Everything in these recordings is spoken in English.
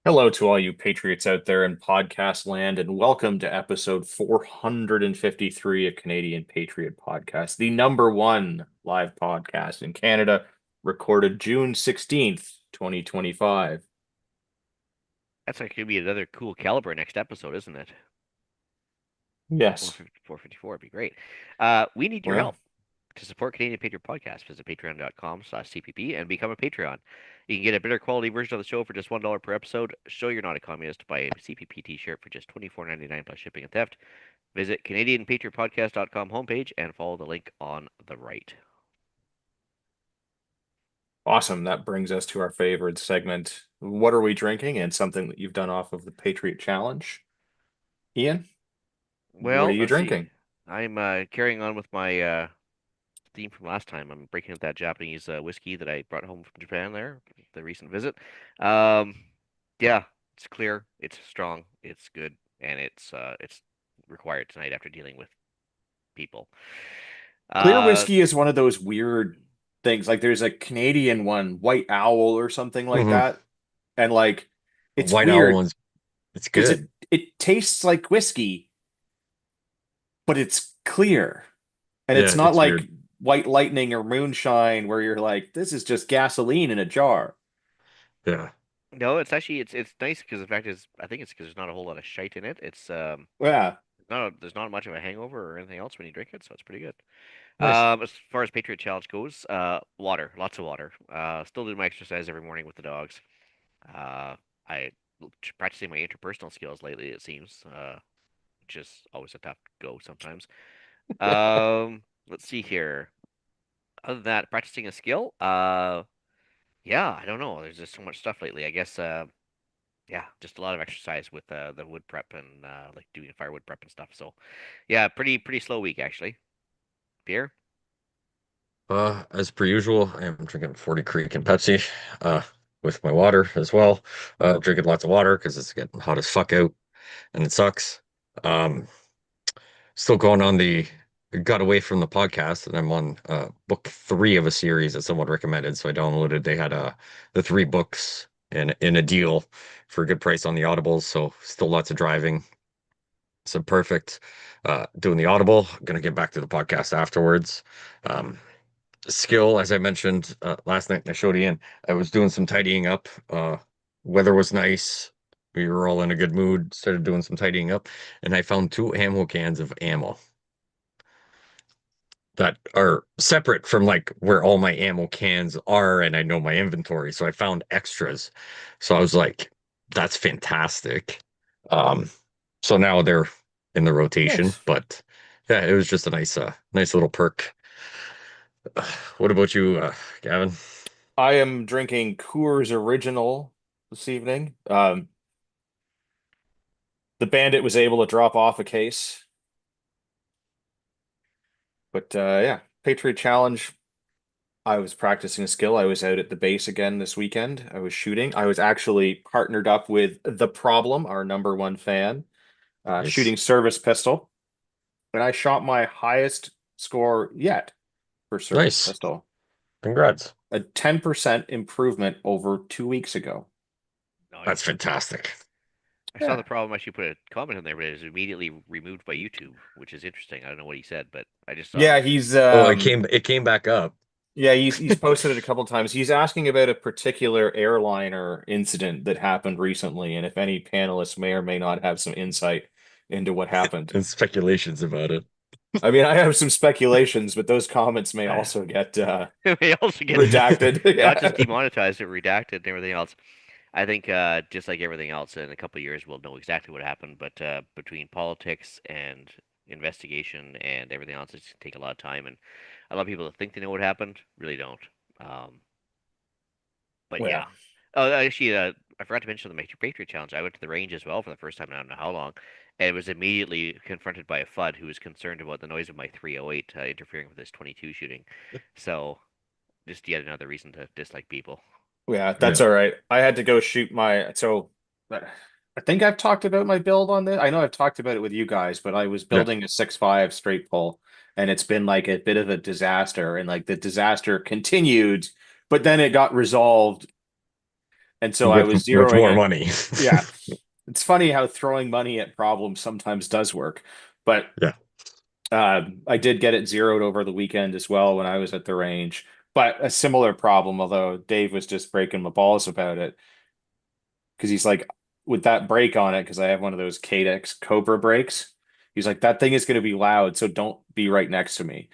Hello to all you patriots out there in podcast land, and welcome to episode 453 of Canadian Patriot Podcast, the number one live podcast in Canada, recorded June 16th, 2025. That's like gonna be another cool caliber next episode, isn't it? Yes. 450, 454 would be great. We need your Well, help. To support Canadian Patriot Podcast, visit patreon.com/CPP and become a Patreon. You can get a better quality version of the show for just $1 per episode. Show you're not a communist. Buy a CPP t-shirt for just $24.99 plus shipping and theft. Visit CanadianPatriotPodcast.com homepage and follow the link on the right. awesome. That brings us to our favorite segment. What are we drinking? And something that you've done off of the Patriot Challenge. Ian, what are Well, you let's see. drinking? I'm carrying on with my theme from last time. I'm breaking out that Japanese whiskey that I brought home from Japan there, the recent visit. Um, yeah, it's clear, it's strong, it's good, and it's required tonight after dealing with people. Clear Uh, whiskey is one of those weird things. Like there's a Canadian one, White Owl or something like Hmm. that. And like it's White Owl weird one's it's because good. it tastes like whiskey, but it's clear. And it's Yeah, not it's weird. like White Lightning or Moonshine where you're like, this is just gasoline in a jar. Yeah. no, it's actually it's nice because the fact is, I think it's because there's not a whole lot of shite in it. It's Yeah, there's not much of a hangover or anything else when you drink it, so it's pretty good. nice. As far as Patriot Challenge goes, water, lots of water. Still do my exercise every morning with the dogs. Uh, I practicing my interpersonal skills lately, it seems, which is always a tough go sometimes. Let's see here. Other than that, practicing a skill. Yeah, I don't know. There's just so much stuff lately. I guess, yeah, just a lot of exercise with the wood prep and like doing firewood prep and stuff. So, yeah, pretty slow week actually. Beer? As per usual, I am drinking 40 Creek and Pepsi, uh, with my water as well. Drinking lots of water because it's getting hot as fuck out and it sucks. Um, Still going on the got away from the podcast and I'm on book three of a series that someone recommended. So I downloaded, they had the three books in a deal for a good price on the Audibles. So still lots of driving. So perfect. Doing the Audible. Gonna get back to the podcast afterwards. Um, Skill, as I mentioned last night, I showed Ian. I was doing some tidying up. Weather was nice. We were all in a good mood. Started doing some tidying up, and I found two ammo cans of ammo that are separate from like where all my ammo cans are, and I know my inventory. So I found extras. So I was like, "That's fantastic." Um, so now they're in the rotation, Nice. but yeah, it was just a nice little perk. What about you, Gavin? I am drinking Coors Original this evening. The Bandit was able to drop off a case, but yeah, Patriot Challenge. I was practicing a skill. I was out at the base again this weekend. I was shooting. I was actually partnered up with The Problem, our number one fan, Nice, shooting service pistol. And I shot my highest score yet for service nice. pistol. Congrats. A 10% improvement over 2 weeks ago. That's Nice. fantastic. I saw Yeah. the problem. I should put a comment in there, but it was immediately removed by YouTube, which is interesting. I don't know what he said, but I just saw Yeah, that. he's Oh, it came back up. yeah, he's posted it a couple times. He's asking about a particular airliner incident that happened recently, and if any panelists may or may not have some insight into what happened. And speculations about it. I mean, I have some speculations, but those comments may I also get we also get redacted. not just Yeah. demonetized, but redacted and everything else. I think just like everything else, in a couple of years we'll know exactly what happened. But between politics and investigation and everything else, it's gonna take a lot of time, and a lot of people that think they know what happened really don't. Um, but Well, yeah. Oh, actually, I forgot to mention the Major Patriot Challenge. I went to the range as well for the first time in I don't know how long, and was immediately confronted by a FUD who was concerned about the noise of my 308 interfering with his 22 shooting. So, just yet another reason to dislike people. yeah, that's Yeah. all right. I had to go shoot my I think I've talked about my build on this. I know I've talked about it with you guys, but I was Yeah. building a 6.5 straight pull, and it's been like a bit of a disaster, and like the disaster continued, but then it got resolved And so I was with zeroing more it. money. Yeah. It's funny how throwing money at problems sometimes does work. But Yeah. I did get it zeroed over the weekend as well when I was at the range. But a similar problem, although Dave was just breaking my balls about it because he's like, with that brake on it, because I have one of those Cadex Cobra brakes. He's like, that thing is going to be loud, so don't be right next to me.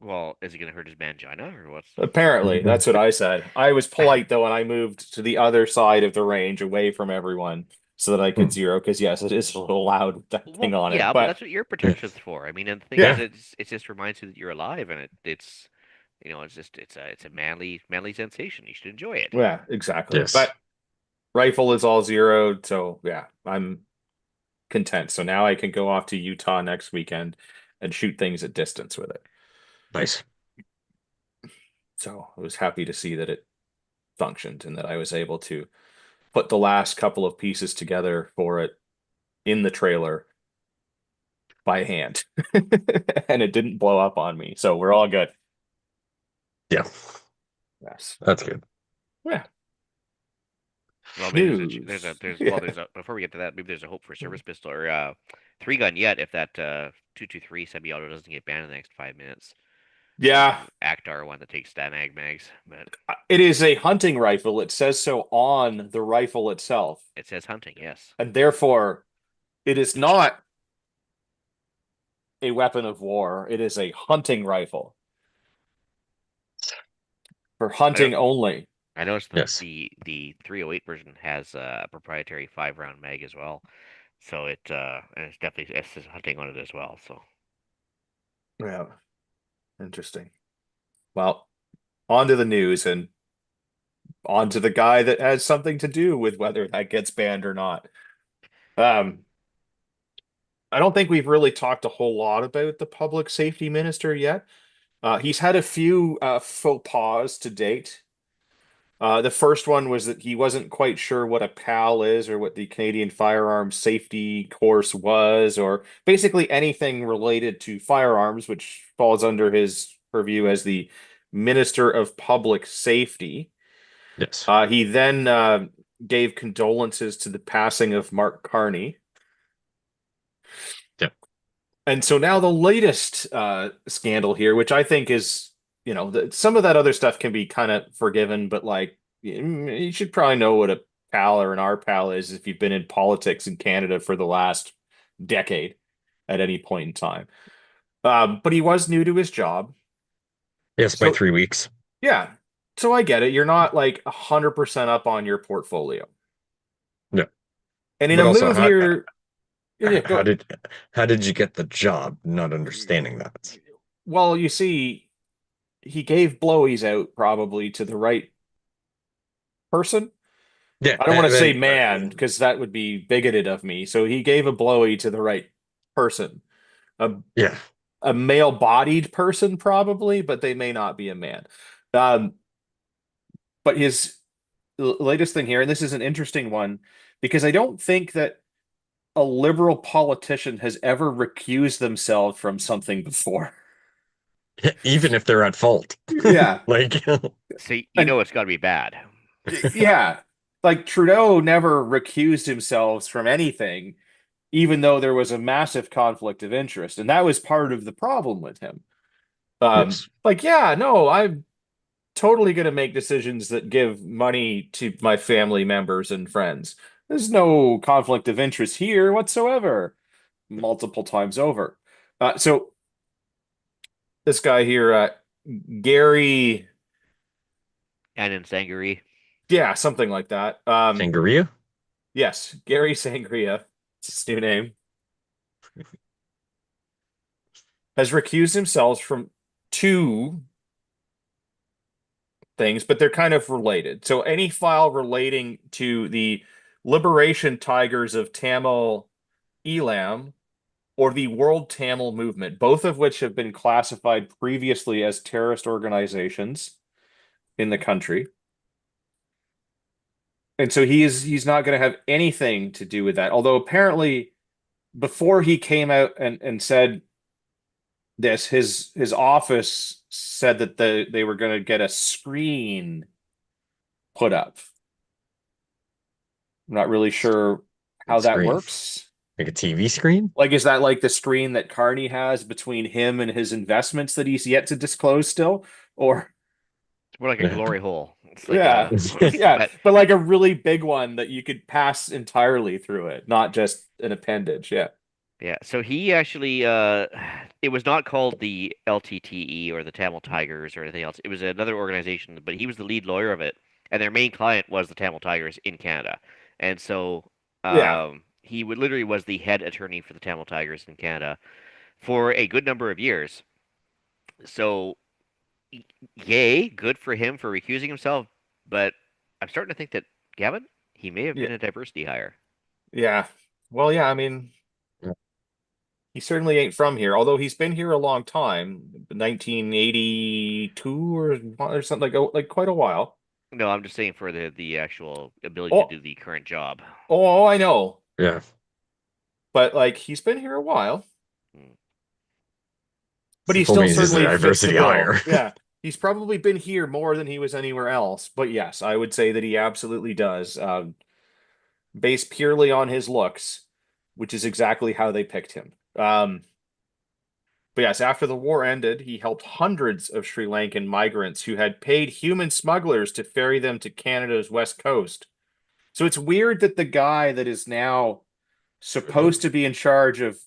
Well, is it gonna hurt his mangina or what's? Apparently, that's what I said. I was polite though, and I moved to the other side of the range away from everyone so that I could zero. Because yes, it is a little loud with that thing Well, on it. yeah, but But that's what ear protection's for. I mean, and the thing is, yeah, Yeah. it just reminds you that you're alive, and it's it's a manly sensation. You should enjoy it. yeah, exactly. Yes. But rifle is all zeroed, so yeah, I'm content. So now I can go off to Utah next weekend and shoot things at distance with it. Nice. So I was happy to see that it functioned and that I was able to put the last couple of pieces together for it in the trailer by hand. And it didn't blow up on me. So we're all good. Yeah. Yes. That's good. Yeah. Well, maybe News. there's Yeah. a before we get to that, maybe there's a hope for service pistol or three gun yet if that 223 semi-auto doesn't get banned in the next 5 minutes. The Yeah. new Actar one that takes Stanag mags, but It is a hunting rifle. It says so on the rifle itself. it says hunting, yes. And therefore, it is not a weapon of war. It is a hunting rifle for I know hunting only. I noticed that Yes. the 308 version has a proprietary 5 round mag as well. So and it says hunting on it as well. So Yeah. Interesting. Well, on to the news and on to the guy that has something to do with whether that gets banned or not. Um, I don't think we've really talked a whole lot about the public safety minister yet. He's had a few faux pas to date. The first one was that he wasn't quite sure what a PAL is or what the Canadian Firearms Safety Course was, or basically anything related to firearms, which falls under his purview as the Minister of Public Safety. Yes. He then gave condolences to the passing of Mark Carney. Yeah. And so now the latest scandal here, which I think is, some of that other stuff can be kind of forgiven, but like you should probably know what a pal or an R pal is if you've been in politics in Canada for the last decade at any point in time. But he was new to his job. Yes, by So 3 weeks. yeah, so I get it. You're not like 100% up on your portfolio. No. And in But a also move here, yeah, how go. did how did you get the job not understanding that? Well, you see, he gave blowies out probably to the right person. Yeah, I don't want to and say then man because that would be bigoted of me. So he gave a blowy to the right person, a yeah. a male-bodied person probably, but they may not be a man. Um, but his latest thing here, and this is an interesting one because I don't think that a liberal politician has ever recused themselves from something before. Even if they're at fault. Yeah, Like so you and know it's got to be bad. yeah, like Trudeau never recused himself from anything, even though there was a massive conflict of interest, and that was part of the problem with him. yes. Like, yeah, no, I'm totally going to make decisions that give money to my family members and friends. There's no conflict of interest here whatsoever, multiple times over. So this guy here, Gary, And in Sangaree, yeah, something like that. Sangria? Yes, Gary Sangria, it's his new name, has recused himself from two things, but they're kind of related. So any file relating to the Liberation Tigers of Tamil Elam or the World Tamil Movement, both of which have been classified previously as terrorist organizations in the country. And so he's not going to have anything to do with that. Although apparently before he came out and said this, his office said that they were going to get a screen put up. I'm not really sure how What that screen? works. Like a TV screen? Like, is that like the screen that Carney has between him and his investments that he's yet to disclose still? Or, It's more like a Yeah. glory hole. It's like yeah, a, yeah, but but like a really big one that you could pass entirely through it, not just an appendage. Yeah. yeah. So he actually, it was not called the LTTE or the Tamil Tigers or anything else. It was another organization, but he was the lead lawyer of it, and their main client was the Tamil Tigers in Canada. And so, Yeah. he would literally was the head attorney for the Tamil Tigers in Canada for a good number of years. So, y- yay, good for him for recusing himself. But I'm starting to think that Gavin, he may have Yeah. been a diversity hire. Yeah. Well, yeah, I mean, he certainly ain't from here, although he's been here a long time, 1982 or something like quite a while. No, I'm just saying for the actual ability to Oh, do the current job. oh, I know. Yeah. But like he's been here a while, Hmm. but So he full still means he's a certainly fits the diversity bill. hire. Yeah. He's probably been here more than he was anywhere else. But yes, I would say that he absolutely does. Based purely on his looks, which is exactly how they picked him. But yes, after the war ended, he helped hundreds of Sri Lankan migrants who had paid human smugglers to ferry them to Canada's west coast. So it's weird that the guy that is now supposed to be in charge of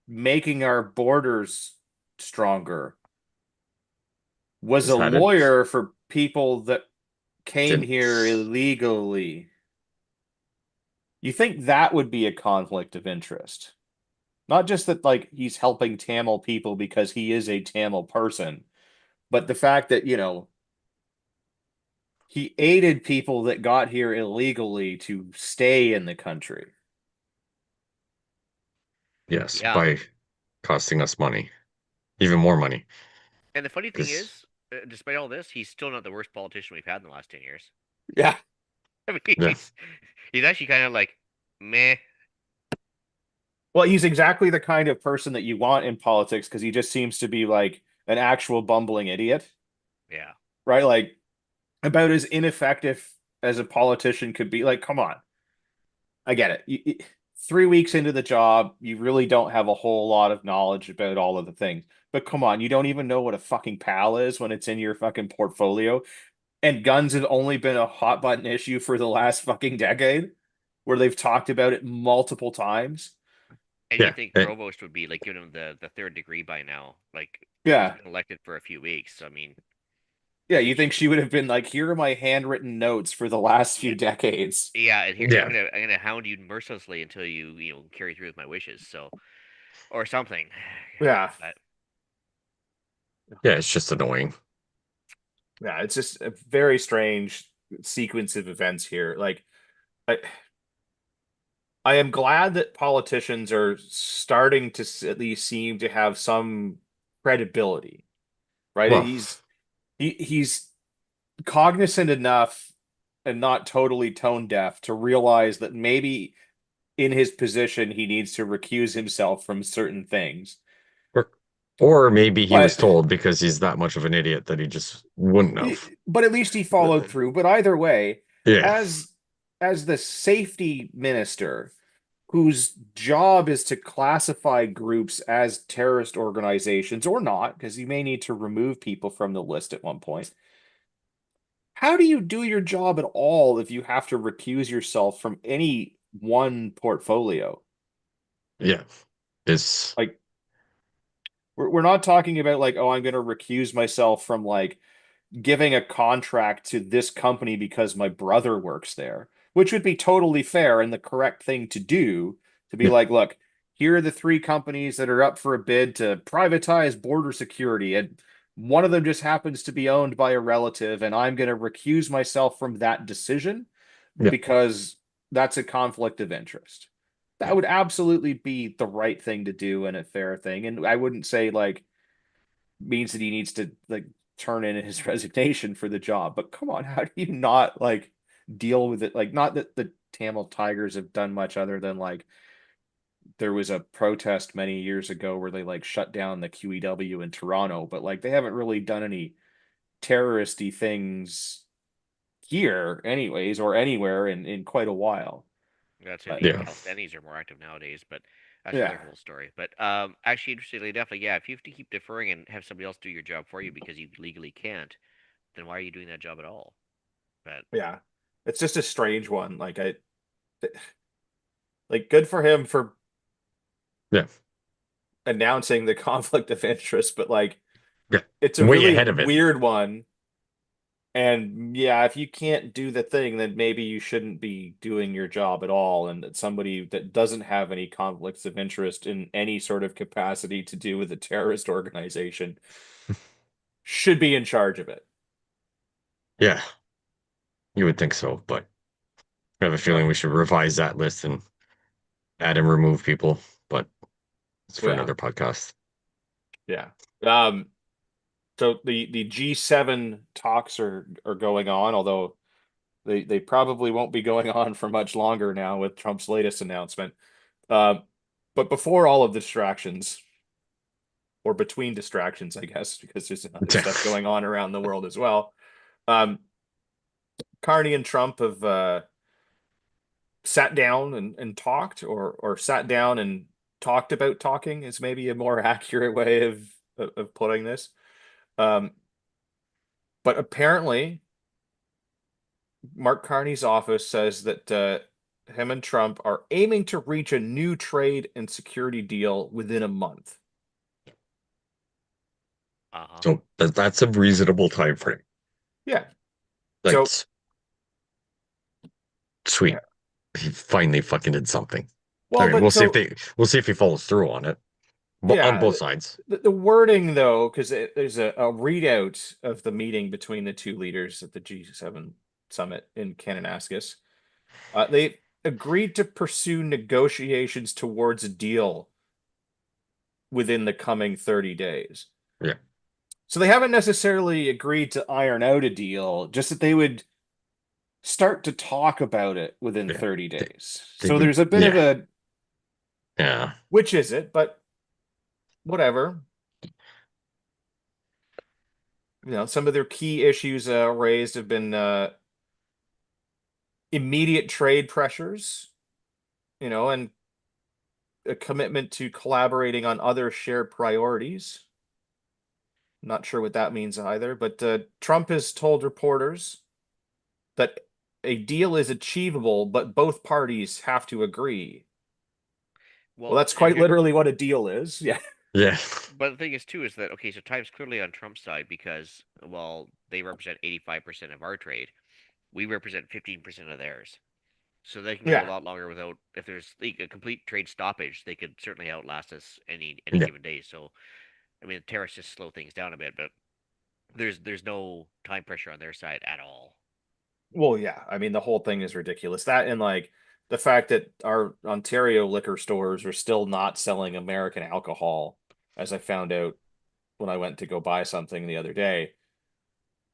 making our borders stronger was Just a had it. lawyer for people that came Didn't. here illegally. You think that would be a conflict of interest? Not just that like he's helping Tamil people because he is a Tamil person, but the fact that, he aided people that got here illegally to stay in the country. Yes, Yeah, by costing us money, even more money. and the funny thing Because is, despite all this, he's still not the worst politician we've had in the last 10 years. Yeah. I mean, yeah, he's actually kind of like meh. Well, he's exactly the kind of person that you want in politics because he just seems to be like an actual bumbling idiot, Yeah, right? Like about as ineffective as a politician could be. Like, come on. I get it. 3 weeks into the job, you really don't have a whole lot of knowledge about all of the things. But come on, you don't even know what a fucking pal is when it's in your fucking portfolio. And guns have only been a hot button issue for the last fucking decade, where they've talked about it multiple times. and you yeah, think Provost would be like giving him the third degree by now? Like he's Yeah. been elected for a few weeks. So, I mean, Yeah, you think she would have been like, here are my handwritten notes for the last few decades. yeah, and here yeah, I'm gonna hound you mercilessly until you carry through with my wishes. So, or something. Yeah. But yeah. It's just annoying. Yeah, it's just a very strange sequence of events here. Like, I, I am glad that politicians are starting to at least seem to have some credibility, right? Well, He's cognizant enough and not totally tone deaf to realize that maybe in his position he needs to recuse himself from certain things. or, or maybe he was But told because he's that much of an idiot that he just wouldn't have. but at least he followed through. But either way, Yeah, as as the safety minister, whose job is to classify groups as terrorist organizations or not, because you may need to remove people from the list at one point. How do you do your job at all if you have to recuse yourself from any one portfolio? yeah. It's Like, we're not talking about like, oh, I'm going to recuse myself from like giving a contract to this company because my brother works there, which would be totally fair and the correct thing to do to be yeah, like, look, here are the three companies that are up for a bid to privatize border security. And one of them just happens to be owned by a relative, and I'm going to recuse myself from that decision yeah, because that's a conflict of interest. That yeah. would absolutely be the right thing to do and a fair thing. And I wouldn't say like means that he needs to like turn in his resignation for the job. But come on, how do you not like deal with it? Like, not that the Tamil Tigers have done much other than like there was a protest many years ago where they like shut down the QEW in Toronto, but like they haven't really done any terroristy things here anyways, or anywhere in quite a while. That's it. But Even Yeah. Palestinians are more active nowadays, but that's another yeah, whole story. But actually, interestingly enough, like, yeah, if you have to keep deferring and have somebody else do your job for you because you legally can't, then why are you doing that job at all? But yeah, it's just a strange one. Like good for him for Yeah. announcing the conflict of interest, but like Yeah. it's a Way really ahead of it. weird one. And yeah, if you can't do the thing, then maybe you shouldn't be doing your job at all. And that somebody that doesn't have any conflicts of interest in any sort of capacity to do with a terrorist organization should be in charge of it. Yeah. You would think so, but I have a But feeling we should revise that list and add and remove people, but it's for yeah, another podcast. yeah. Um, so the G7 talks are going on, although they probably won't be going on for much longer now with Trump's latest announcement. Uh, but before all of the distractions, or between distractions, I guess, because there's other stuff going on around the world as well. Um, Carney and Trump have sat down and talked, or sat down and talked about talking is maybe a more accurate way of putting this. Um, but apparently, Mark Carney's office says that him and Trump are aiming to reach a new trade and security deal within a month. uh-huh. So that's a reasonable time frame. Yeah. So That's sweet. yeah. He finally fucking did something. I Well, mean, but so we'll see if he follows through on it. But on yeah, both sides. the wording though, because there's a readout of the meeting between the two leaders at the G7 summit in Kananaskis. They agreed to pursue negotiations towards a deal within the coming 30 days. Yeah. So they haven't necessarily agreed to iron out a deal, just that they would start to talk about it within Yeah. 30 They, days. they So would there's a bit of yeah. a Yeah. which is it, but whatever. Some of their key issues raised have been immediate trade pressures, and a commitment to collaborating on other shared priorities. Not sure what that means either, but Trump has told reporters that a deal is achievable, but both parties have to agree. Well, Well, that's and quite here, literally what a deal is. Yeah. Yeah. but the thing is too is that okay, so time's clearly on Trump's side because well, they represent 85% of our trade. We represent 15% of theirs. So they can go a Yeah. lot longer without if there's like a complete trade stoppage, they could certainly outlast us any Yeah. given day. So I mean, tariffs just slow things down a bit, but there's no time pressure on their side at all. Well, yeah. I mean, the whole thing is ridiculous. That and like the fact that our Ontario liquor stores are still not selling American alcohol, as I found out when I went to go buy something the other day.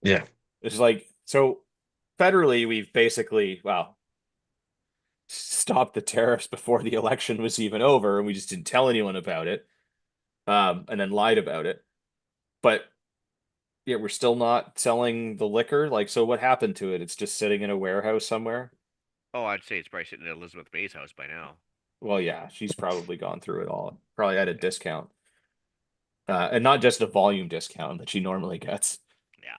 Yeah. It's like, so federally, we've basically, well, stopped the tariffs before the election was even over, and we just didn't tell anyone about it, and then lied about it. But yeah, we're still not selling the liquor. Like, so what happened to it? It's just sitting in a warehouse somewhere. Oh, I'd say it's probably sitting at Elizabeth Bay's house by now. Well, yeah, she's probably gone through it all. Probably at a Yeah, discount, and not just a volume discount that she normally gets. yeah.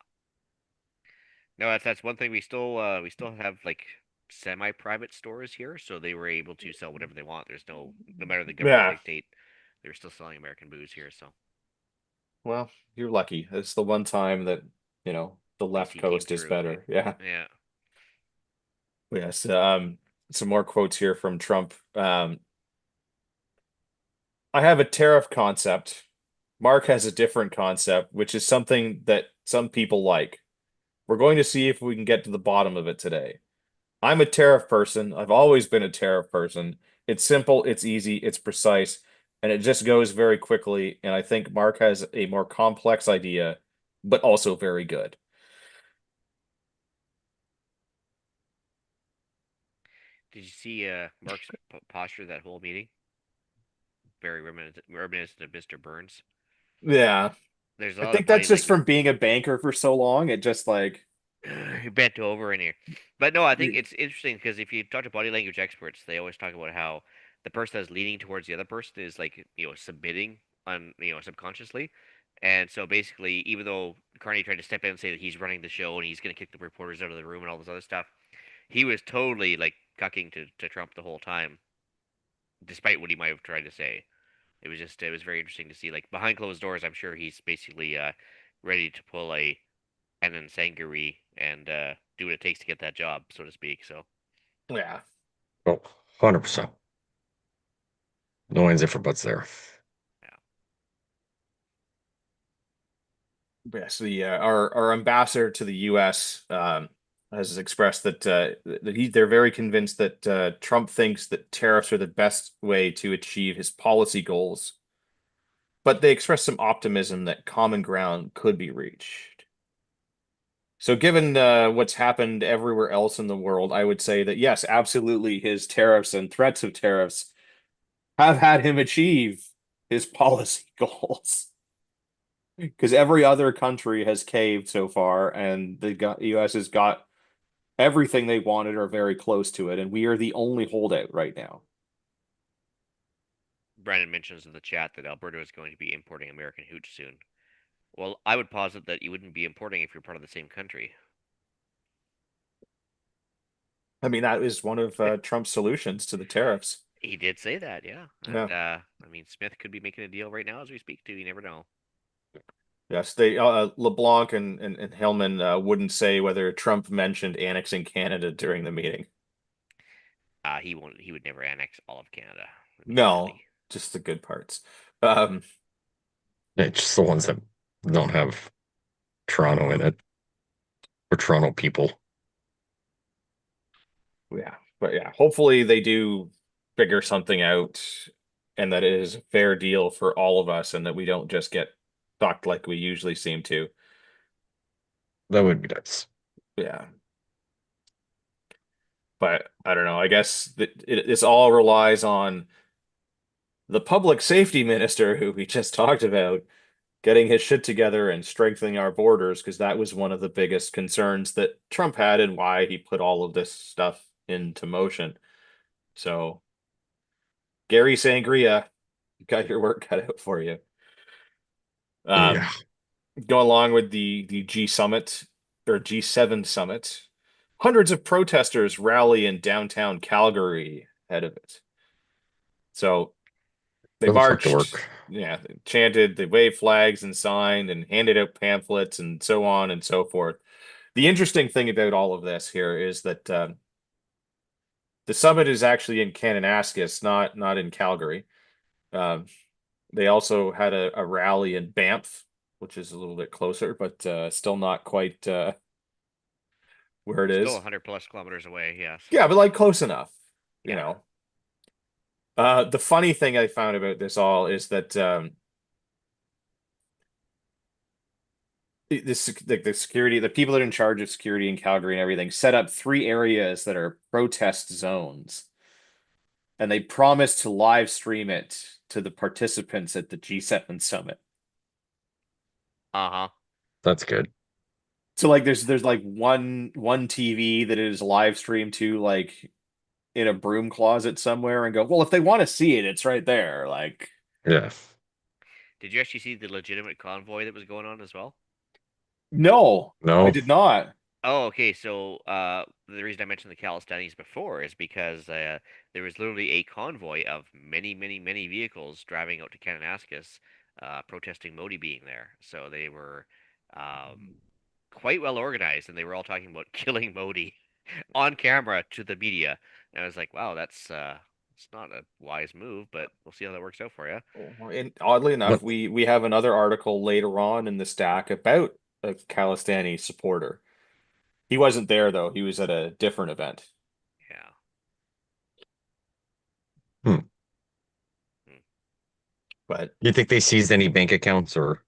No, that's one thing we still have like semi-private stores here, so they were able to sell whatever they want. There's no matter the government Yeah. dictate, they're still selling American booze here. So Well, you're lucky. It's the one time that, the left BC came coast is through, eh? better. Yeah. Yeah. Yes. Some more quotes here from Trump. I have a tariff concept. Mark has a different concept, which is something that some people like. We're going to see if we can get to the bottom of it today. I'm a tariff person. I've always been a tariff person. It's simple, it's easy, it's precise, and it just goes very quickly. And I think Mark has a more complex idea, but also very good. Did you see Mark's posture that whole meeting? Very reminiscent of Mr. Burns. Yeah. There's a I lot think of that's funny just like from being a banker for so long. It just like, He bent over in here. But no, I think it's interesting because if you talk to body language experts, they always talk about how the person that's leaning towards the other person is like, submitting subconsciously. And so basically, even though Carney tried to step in and say that he's running the show and he's going to kick the reporters out of the room and all this other stuff, he was totally like cucking to Trump the whole time, despite what he might have tried to say. It was very interesting to see. Like behind closed doors, I'm sure he's basically ready to pull a Anand Sangari and do what it takes to get that job, so to speak. So Yeah. Oh, 100%. No ands, if, or buts there. yeah, Yes, our ambassador to the U.S. Has expressed that they're very convinced that Trump thinks that tariffs are the best way to achieve his policy goals, but they expressed some optimism that common ground could be reached. So, given what's happened everywhere else in the world, I would say that yes, absolutely, his tariffs and threats of tariffs have had him achieve his policy goals. Because every other country has caved so far, and the U.S. has got everything they wanted or very close to it, and we are the only holdout right now. Brandon mentions in the chat that Alberta is going to be importing American hooch soon. Well, I would posit that you wouldn't be importing if you're part of the same country. I mean, that is one of Trump's solutions to the tariffs. He did say that, yeah. Yeah. And I mean, Smith could be making a deal right now as we speak too. You never know. Yes, they LeBlanc and Hillman wouldn't say whether Trump mentioned annexing Canada during the meeting. He won't. He would never annex all of Canada. That'd be No, silly. just the good parts. Um, Yeah, just the ones that don't have Toronto in it or Toronto people. yeah, but yeah, hopefully they do figure something out and that it is a fair deal for all of us and that we don't just get fucked like we usually seem to. That would be nice. Yeah. But I don't know. I guess this all relies on the public safety minister who we just talked about getting his shit together and strengthening our borders because that was one of the biggest concerns that Trump had and why he put all of this stuff into motion. So, Gary Sangria, you got your work cut out for you. Yeah, Um, Go along with the G summit or G7 summit. Hundreds of protesters rally in downtown Calgary ahead of it. So they doesn't fuck the marched, work. yeah, they chanted, they waved flags and signed and handed out pamphlets and so on and so forth. The interesting thing about all of this here is that the summit is actually in Kananaskis, not in Calgary. Um, they also had a rally in Banff, which is a little bit closer, but still not quite where it Still is. 100 plus kilometers away. Yes. Yeah, but like close enough, you Yeah. know. The funny thing I found about this all is that the security, the people that are in charge of security in Calgary and everything, set up three areas that are protest zones, and they promised to live stream it to the participants at the G7 summit. Uh huh. That's good. So like there's like one TV that is live streamed to like in a broom closet somewhere and go, well, if they want to see it, it's right there. Like, Yeah. Did you actually see the legitimate convoy that was going on as well? no, I No, did not. Oh, okay. So, the reason I mentioned the Calistanis before is because there was literally a convoy of many, many, many vehicles driving out to Kananaskis, protesting Modi being there. So they were quite well organized, and they were all talking about killing Modi on camera to the media. And I was like, wow, it's not a wise move, but we'll see how that works out for you. And oddly enough, what? we have another article later on in the stack about a Calistani supporter. He wasn't there though. He was at a different event. Yeah. Hmm. Hmm. But You think they seized any bank accounts or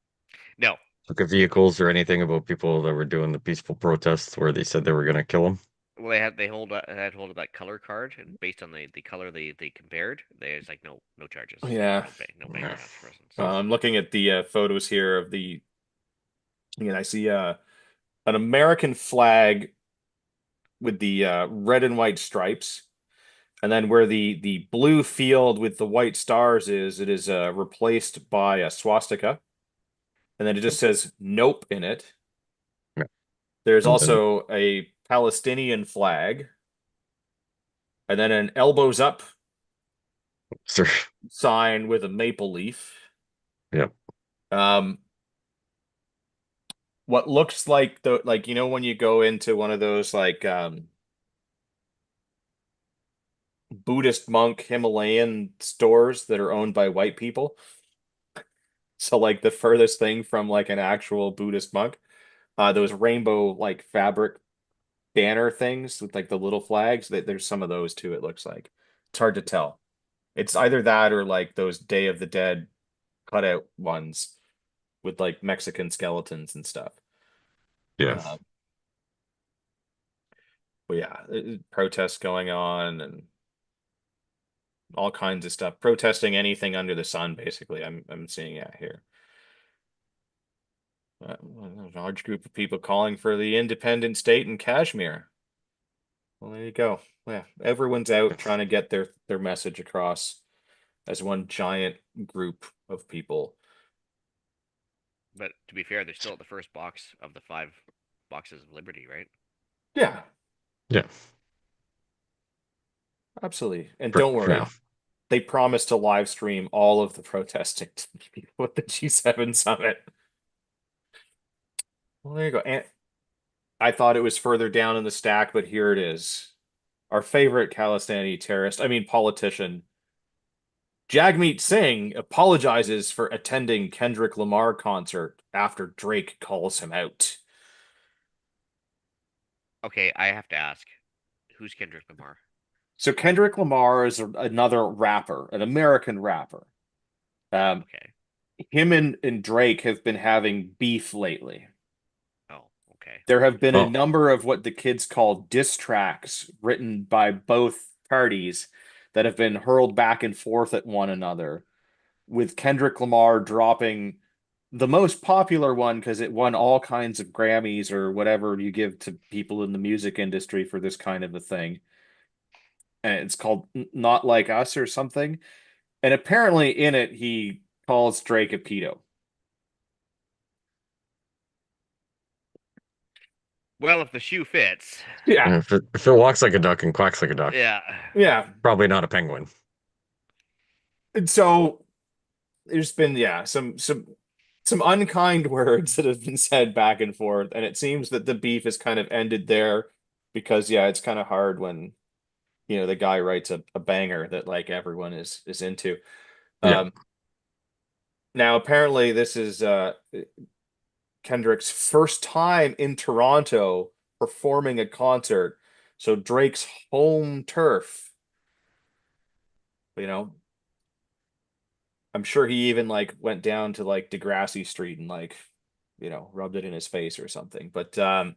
No, took of vehicles or anything about people that were doing the peaceful protests where they said they were going to kill them? well, they had hold of that color card, and based on the color they compared, there's like no charges, yeah, no bank Yeah. transfers. I'm looking at the photos here of the. Again, I see an American flag with the red and white stripes, and then where the blue field with the white stars is, it is replaced by a swastika, and then it just says "Nope" in it. Yeah. There's And then also a Palestinian flag, and then an elbows up sir, sign with a maple leaf. yeah. Um, what looks like when you go into one of those Buddhist monk Himalayan stores that are owned by white people. So like the furthest thing from like an actual Buddhist monk, those rainbow like fabric banner things with like the little flags. There's some of those too, it looks like. It's hard to tell. It's either that or like those Day of the Dead cutout ones with like Mexican skeletons and stuff. Yeah. Uh, but yeah, protests going on and all kinds of stuff. Protesting anything under the sun, basically. I'm seeing it here. A large group of people calling for the independent state in Kashmir. Well, there you go. Yeah, everyone's out trying to get their message across as one giant group of people. But to be fair, they're still at the first box of the 5 boxes of liberty, right? Yeah, Yeah. absolutely. And For don't now. worry, they promised to live stream all of the protesting to people at the G7 summit. Well, there you go. And I thought it was further down in the stack, but here it is. Our favorite Khalistani terrorist, I mean politician, Jagmeet Singh apologizes for attending Kendrick Lamar concert after Drake calls him out. Okay, I have to ask, who's Kendrick Lamar? So Kendrick Lamar is another rapper, an American rapper. Um, Okay. him and Drake have been having beef lately. Oh, okay. There have been a Well, number of what the kids call diss tracks written by both parties that have been hurled back and forth at one another, with Kendrick Lamar dropping the most popular one because it won all kinds of Grammys or whatever you give to people in the music industry for this kind of a thing. And it's called Not Like Us or something. And apparently in it, he calls Drake a pedo. Well, if the shoe fits. Yeah. if it walks like a duck and quacks like a duck, Yeah. Yeah. probably not a penguin. And so there's been, yeah, some unkind words that have been said back and forth, and it seems that the beef has kind of ended there because yeah, it's kind of hard when the guy writes a banger that like everyone is into. Yeah. Um, now apparently this is Kendrick's first time in Toronto performing a concert, so Drake's home turf. You know, I'm sure he even like went down to like Degrassi Street and like rubbed it in his face or something. But yeah,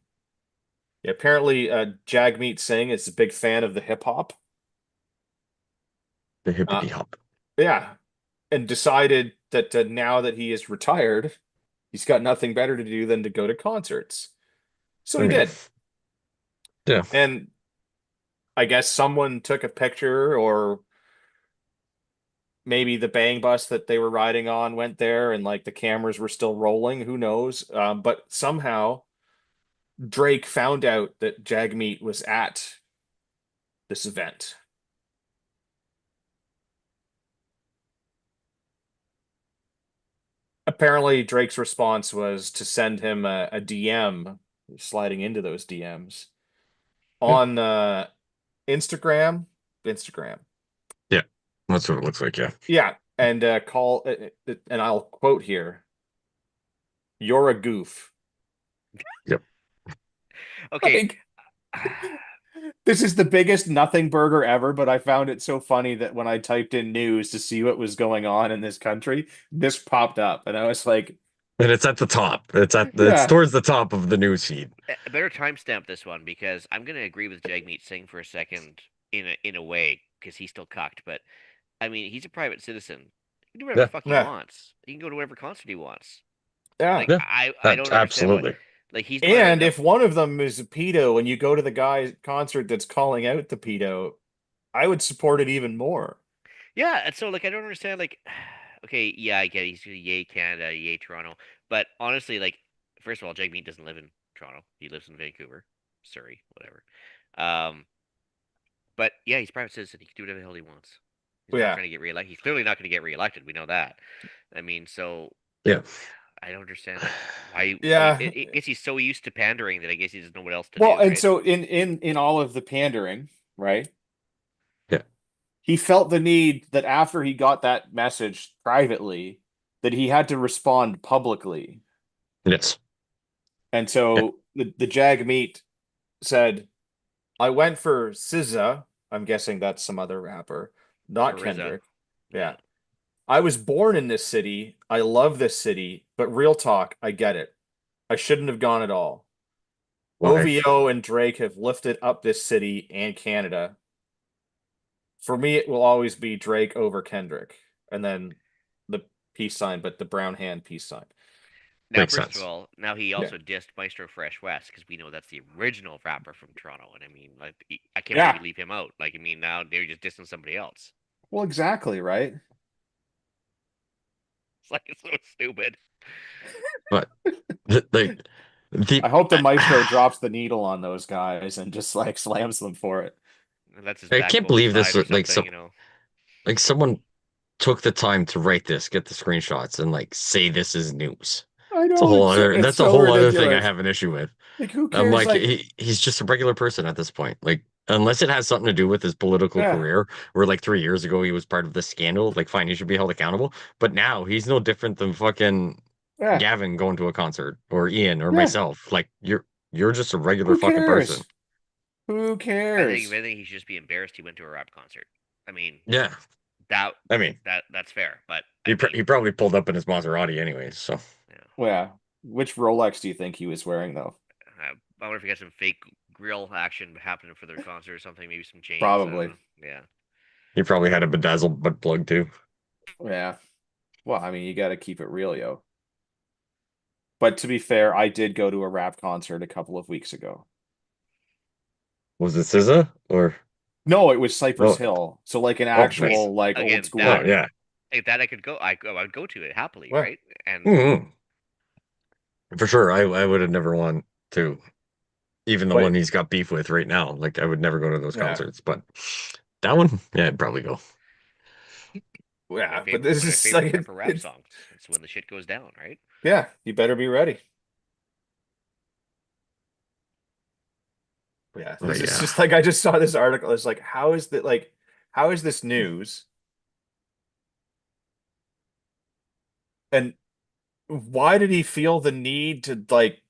apparently Jagmeet Singh is a big fan of the hip hop. The Uh, hippity hop. yeah, and decided that now that he is retired, he's got nothing better to do than to go to concerts. So I he mean, did. yeah. And I guess someone took a picture, or maybe the bang bus that they were riding on went there and like the cameras were still rolling. Who knows? But somehow Drake found out that Jagmeet was at this event. Apparently, Drake's response was to send him a DM, sliding into those DMs Yeah. on Instagram. Instagram. Yeah. That's what it looks like. Yeah. Yeah, and and I'll quote here, "You're a goof." Yep. Okay. Like, this is the biggest nothing burger ever, but I found it so funny that when I typed in news to see what was going on in this country, this popped up, and I was like, And it's at the top. It's yeah, towards the top of the news feed. I better timestamp this one because I'm gonna agree with Jagmeet Singh for a second in a way because he's still cucked. But I mean, he's a private citizen. He can do whatever the Yeah. fuck he yeah, wants. He can go to whatever concert he wants. yeah. Like Yeah. I That, don't understand why. absolutely. Like he's going out And enough. if one of them is a pedo and you go to the guy's concert that's calling out the pedo, I would support it even more. Yeah, and so like I don't understand like okay, yeah, I get he's yay Canada, yay Toronto. But honestly, like first of all, Jagmeet doesn't live in Toronto. He lives in Vancouver, Surrey, whatever. Um, but yeah, he's a private citizen. He can do whatever the hell he wants. He's not Yeah. trying to get reelected. He's clearly not going to get reelected. We know that. I mean, so Yeah. I don't understand like why. I mean, Yeah. I guess he's so used to pandering that I guess he doesn't know what else to Well, do, and right? so in all of the pandering, right? Yeah. He felt the need that after he got that message privately, that he had to respond publicly. Yes. And Yeah. so the Jag Meat said, I went for SZA. I'm guessing that's some other rapper, not Or RZA. Kendrick. Yeah. Yeah. I was born in this city. I love this city, but real talk, I get it. I shouldn't have gone at all. Why? OVO and Drake have lifted up this city and Canada. For me, it will always be Drake over Kendrick. And then the peace sign, but the brown hand peace sign. Now, Makes first of sense. all, now he Yeah. also dissed Maestro Fresh West because we know that's the original rapper from Toronto, and I mean, like, I can't believe Yeah. you leave him out. Like, I mean, now they're just dissing somebody else. Well, exactly, right? It's like it's so stupid. But like the I hope the maestro drops the needle on those guys and just like slams them for it. And lets his I back can't go believe this slide or like something, you know. someone took the time to write this, get the screenshots, and like say this is news. I It's a know whole it's other. it's That's a so whole other thing I ridiculous. have an issue with. Like who I'm cares? like Like, he's just a regular person at this point. Like unless it has something to do with his political yeah, career, where like 3 years ago he was part of the scandal. Like fine, he should be held accountable. But now he's no different than fucking yeah, Gavin going to a concert or Ian or yeah. myself. Like you're just a regular Who fucking person. cares? Who I think if cares? anything, he should just be embarrassed he went to a rap concert. I mean, Yeah. that I mean, that's fair, but I mean, he probably pulled up in his Maserati anyways. So yeah. Well, yeah. Which Rolex do you think he was wearing though? I wonder if he got some fake grill action happening for their concert or something. Maybe some chains. I don't Probably. know. Yeah. he probably had a bedazzled butt plug too. Yeah. Well, I mean, you got to keep it real, yo. But to be fair, I did go to a rap concert a couple of weeks ago. Was it SZA or No, it was Cypress oh Hill. So like an oh nice. actual like old Again, Oh that school. yeah. that I could go. I would go to it happily, Yeah. right? And Hmm. For sure. I would have never won to even the one But he's got beef with right now. Like I would never go to those yeah. concerts, but that one, yeah, I'd probably go. Yeah, but this one of my is favorite like part for rap it's songs. It's when the shit goes down, right? yeah, you better be ready. Yeah, But this is yeah. just like I just saw this article. It's like, how is that like how is this news? And why did he feel the need to like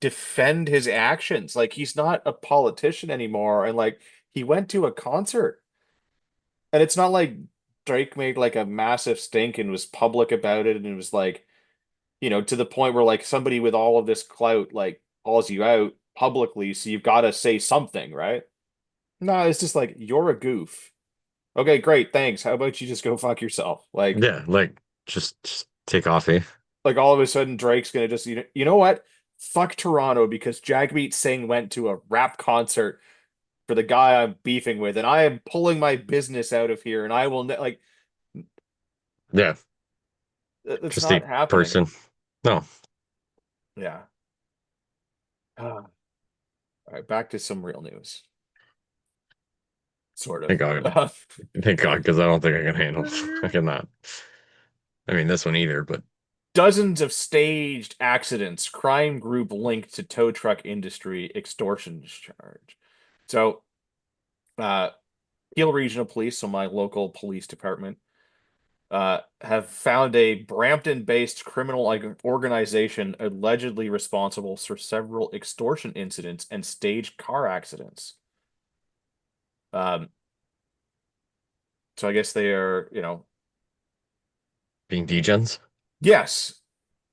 defend his actions? Like he's not a politician anymore, and like he went to a concert. And it's not like Drake made like a massive stink and was public about it and it was like, to the point where like somebody with all of this clout like calls you out publicly, so you've got to say something, right? No, it's just like you're a goof. Okay, great, thanks. How about you just go fuck yourself? Yeah, like just take off, eh? Like all of a sudden Drake's gonna just you know what? Fuck Toronto because Jagmeet Singh went to a rap concert for the guy I'm beefing with, and I am pulling my business out of here, and I will like Yeah, that's just a not happening. person. No, Yeah. All right, back to some real news. Sort thank of. God. Thank God, because I don't think I can handle. I cannot. I mean, this one either, but Dozens of staged accidents, crime group linked to tow truck industry extortion charge. So, uh, Peel Regional Police, so my local police department, have found a Brampton-based criminal organization allegedly responsible for several extortion incidents and staged car accidents. Um, so I guess they are, being degens. yes.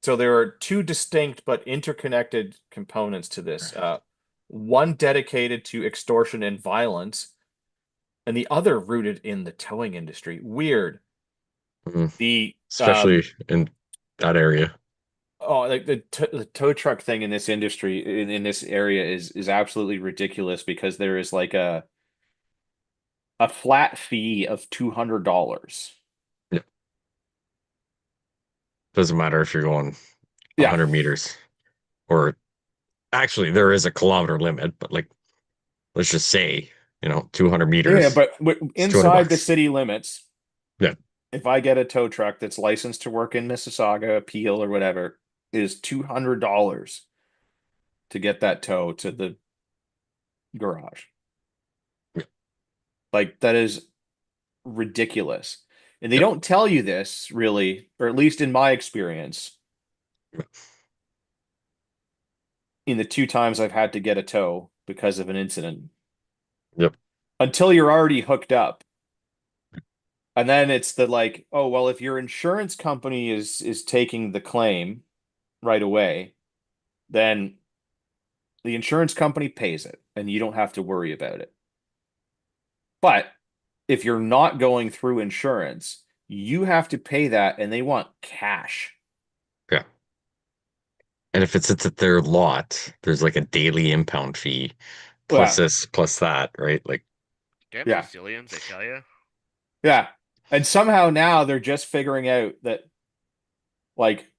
So there are two distinct but interconnected components to this. One dedicated to extortion and violence, and the other rooted in the towing industry. Weird. Mhm. The Especially in that area. Oh, like the tow truck thing in this industry in this area is absolutely ridiculous because there is like a flat fee of $200. Yeah. Doesn't matter if you're going Yeah. 100 meters or actually there is a kilometer limit, but like let's just say, 200 Yeah, meters, but it's 200 inside the bucks. city limits, Yeah. if I get a tow truck that's licensed to work in Mississauga, Peel, or whatever, it is $200 to get that tow to the garage. Yeah. Like that is ridiculous. And they Yeah. don't tell you this really, or at least in my experience, Yeah. in the two times I've had to get a tow because of an incident, Yep. until you're already hooked up. And then it's the like, oh, well, if your insurance company is taking the claim right away, then the insurance company pays it and you don't have to worry about it. But if you're not going through insurance, you have to pay that and they want cash. Yeah. And if it sits at their lot, there's like a daily impound fee plus Well, this, plus that, right? Like, Damn yeah, Sicilians, I tell you. yeah. And somehow now they're just figuring out that like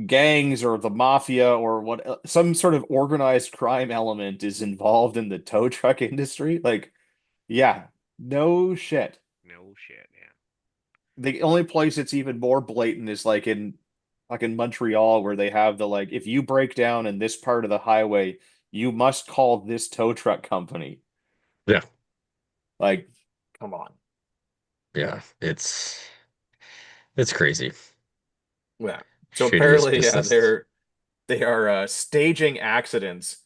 gangs or the mafia or what some sort of organized crime element is involved in the tow truck industry. Like, yeah, no shit. No shit, yeah. The only place it's even more blatant is like in Montreal where they have the like if you break down in this part of the highway, you must call this tow truck company. yeah, Like, come on. yeah, it's crazy. Yeah. So Shadiest apparently, yeah, business. they are staging accidents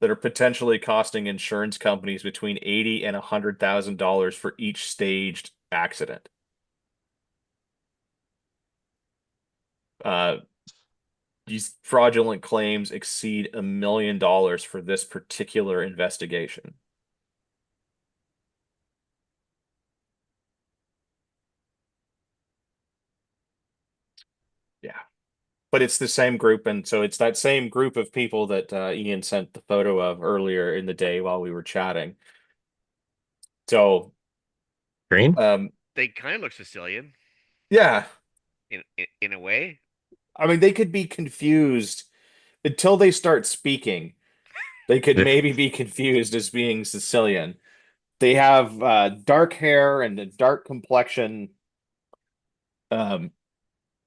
that are potentially costing insurance companies between 80 and $100,000 for each staged accident. Uh, these fraudulent claims exceed $1 million for this particular investigation. Yeah. But it's the same group, and so it's that same group of people that Ian sent the photo of earlier in the day while we were chatting. So, Green? They kind of look Sicilian yeah, in a way. I mean, they could be confused until they start speaking. They could Yeah. maybe be confused as being Sicilian. They have dark hair and a dark complexion. Um,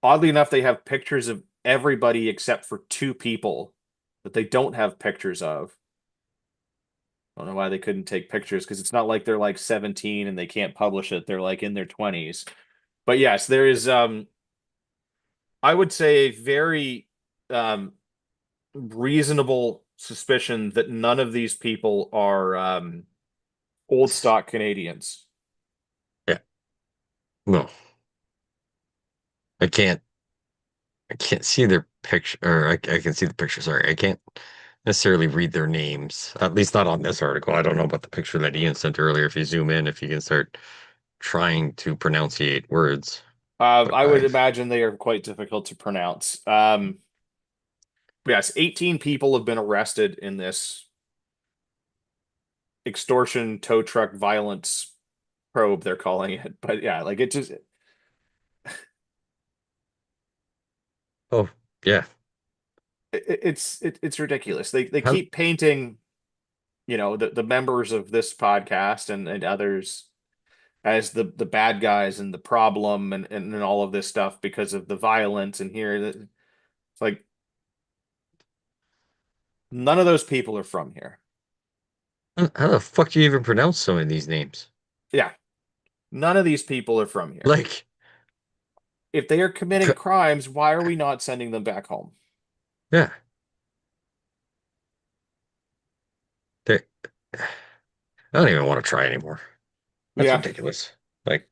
Oddly enough, they have pictures of everybody except for two people that they don't have pictures of. I don't know why they couldn't take pictures because it's not like they're like 17 and they can't publish it. They're like in their 20s. But yes, there is I would say a very um reasonable suspicion that none of these people are old stock Canadians. Yeah. No. I can't I can't see their picture or I can see the picture, sorry. I can't necessarily read their names. At least not on this article. I don't know about the picture that Ian sent earlier. If you zoom in, if you can start trying to pronunciate words. But I would I imagine they are quite difficult to pronounce. Yes, 18 people have been arrested in this extortion tow truck violence probe, they're calling it. But yeah, like it just oh yeah. it's ridiculous. They How keep painting, the members of this podcast and others as the bad guys and the problem and all of this stuff because of the violence and here it's like none of those people are from here. how the fuck do you even pronounce some of these names? Yeah, none of these people are from here. Like If they are committing c- crimes, why are we not sending them back home? yeah. They I don't even want to try anymore. That's Yeah. ridiculous. Like,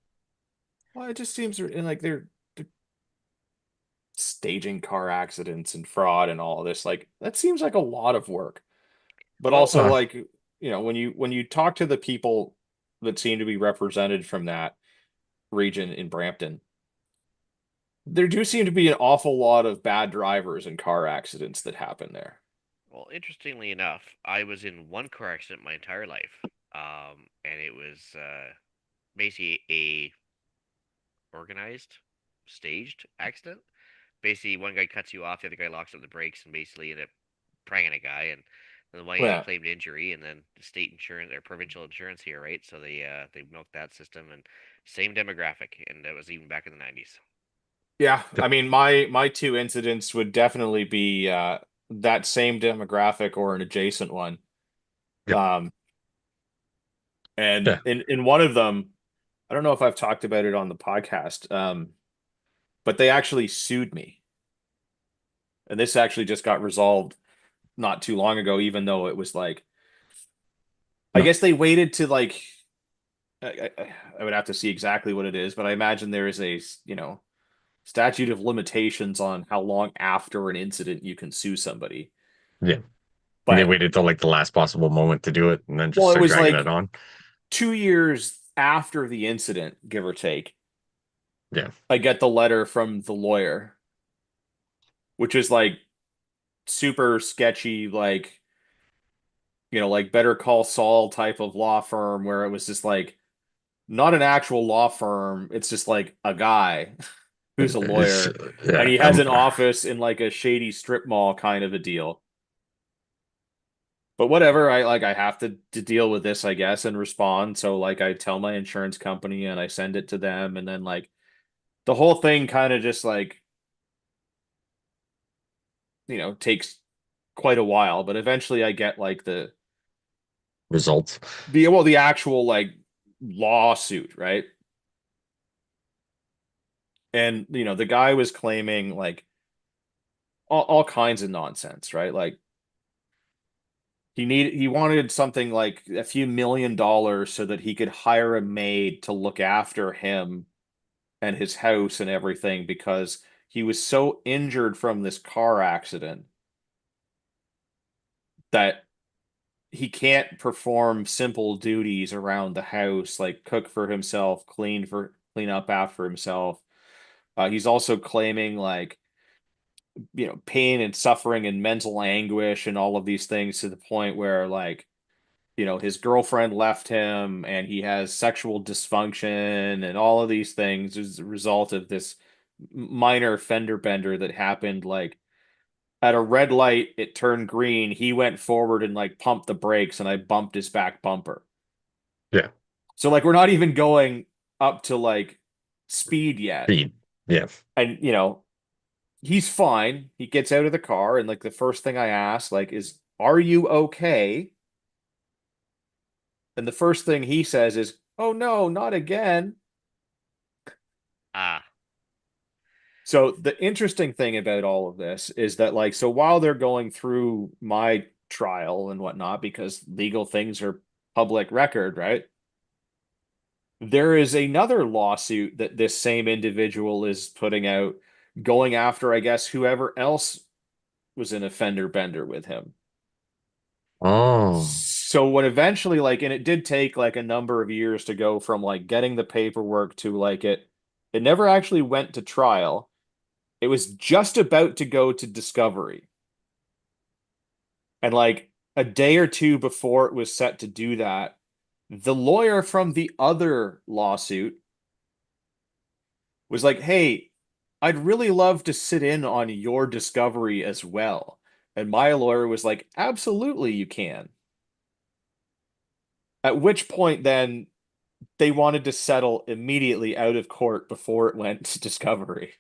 Well, it just seems like they're staging car accidents and fraud and all of this. Like that seems like a lot of work. But Well, also uh, like, when you talk to the people that seem to be represented from that region in Brampton, There do seem to be an awful lot of bad drivers and car accidents that happen there. Well, interestingly enough, I was in one car accident my entire life, and it was basically a organized, staged accident. Basically, one guy cuts you off, the other guy locks up the brakes, and basically end up pranging a guy, and then one guy Yeah. claimed injury, and then the state insurance or provincial insurance here, right? So they milked that system, and same demographic, and that was even back in the 90s. Yeah, I Yep. mean my two incidents would definitely be that same demographic or an adjacent one. Yep. Um and Yeah. in one of them, I don't know if I've talked about it on the podcast, but they actually sued me. And this actually just got resolved not too long ago, even though it was like I No. guess they waited to like I would have to see exactly what it is, but I imagine there is a, statute of limitations on how long after an incident you can sue somebody. Yeah. And they But waited till like the last possible moment to do it and then just well, it start was dragging it like on. 2 years after the incident, give or take, Yeah. I get the letter from the lawyer, which is like super sketchy, like, like Better Call Saul type of law firm where it was just like not an actual law firm. It's just like a guy who's a It's lawyer and yeah. he has an office in like a shady strip mall kind of a deal. But whatever, I have to deal with this, I guess, and respond. So like I tell my insurance company and I send it to them and then like the whole thing kind of just like, takes quite a while, but eventually I get like Results. the actual like lawsuit, right? And the guy was claiming like all kinds of nonsense, right? Like he wanted something like a few $1 million so that he could hire a maid to look after him and his house and everything because he was so injured from this car accident that he can't perform simple duties around the house like cook for himself, clean up after himself. He's also claiming like pain and suffering and mental anguish and all of these things to the point where like his girlfriend left him and he has sexual dysfunction and all of these things as a result of this minor fender bender that happened like at a red light it turned green, he went forward and like pumped the brakes and I bumped his back bumper. Yeah. So like we're not even going up to like speed yet. Speed. Yeah. And he's fine. He gets out of the car and like the first thing I ask like is, "Are you okay?" And the first thing he says is, "Oh no, not again." Ah, So the interesting thing about all of this is that like so while they're going through my trial and whatnot, because legal things are public record, right? There is another lawsuit that this same individual is putting out, going after, I guess, whoever else was an offender bender with him. Oh. So when eventually like and it did take like a number of years to go from like getting the paperwork to like it never actually went to trial. It was just about to go to discovery. And like a day or two before it was set to do that, the lawyer from the other lawsuit was like, "Hey, I'd really love to sit in on your discovery as well." And my lawyer was like, "Absolutely, you can." At which point, then they wanted to settle immediately out of court before it went to discovery.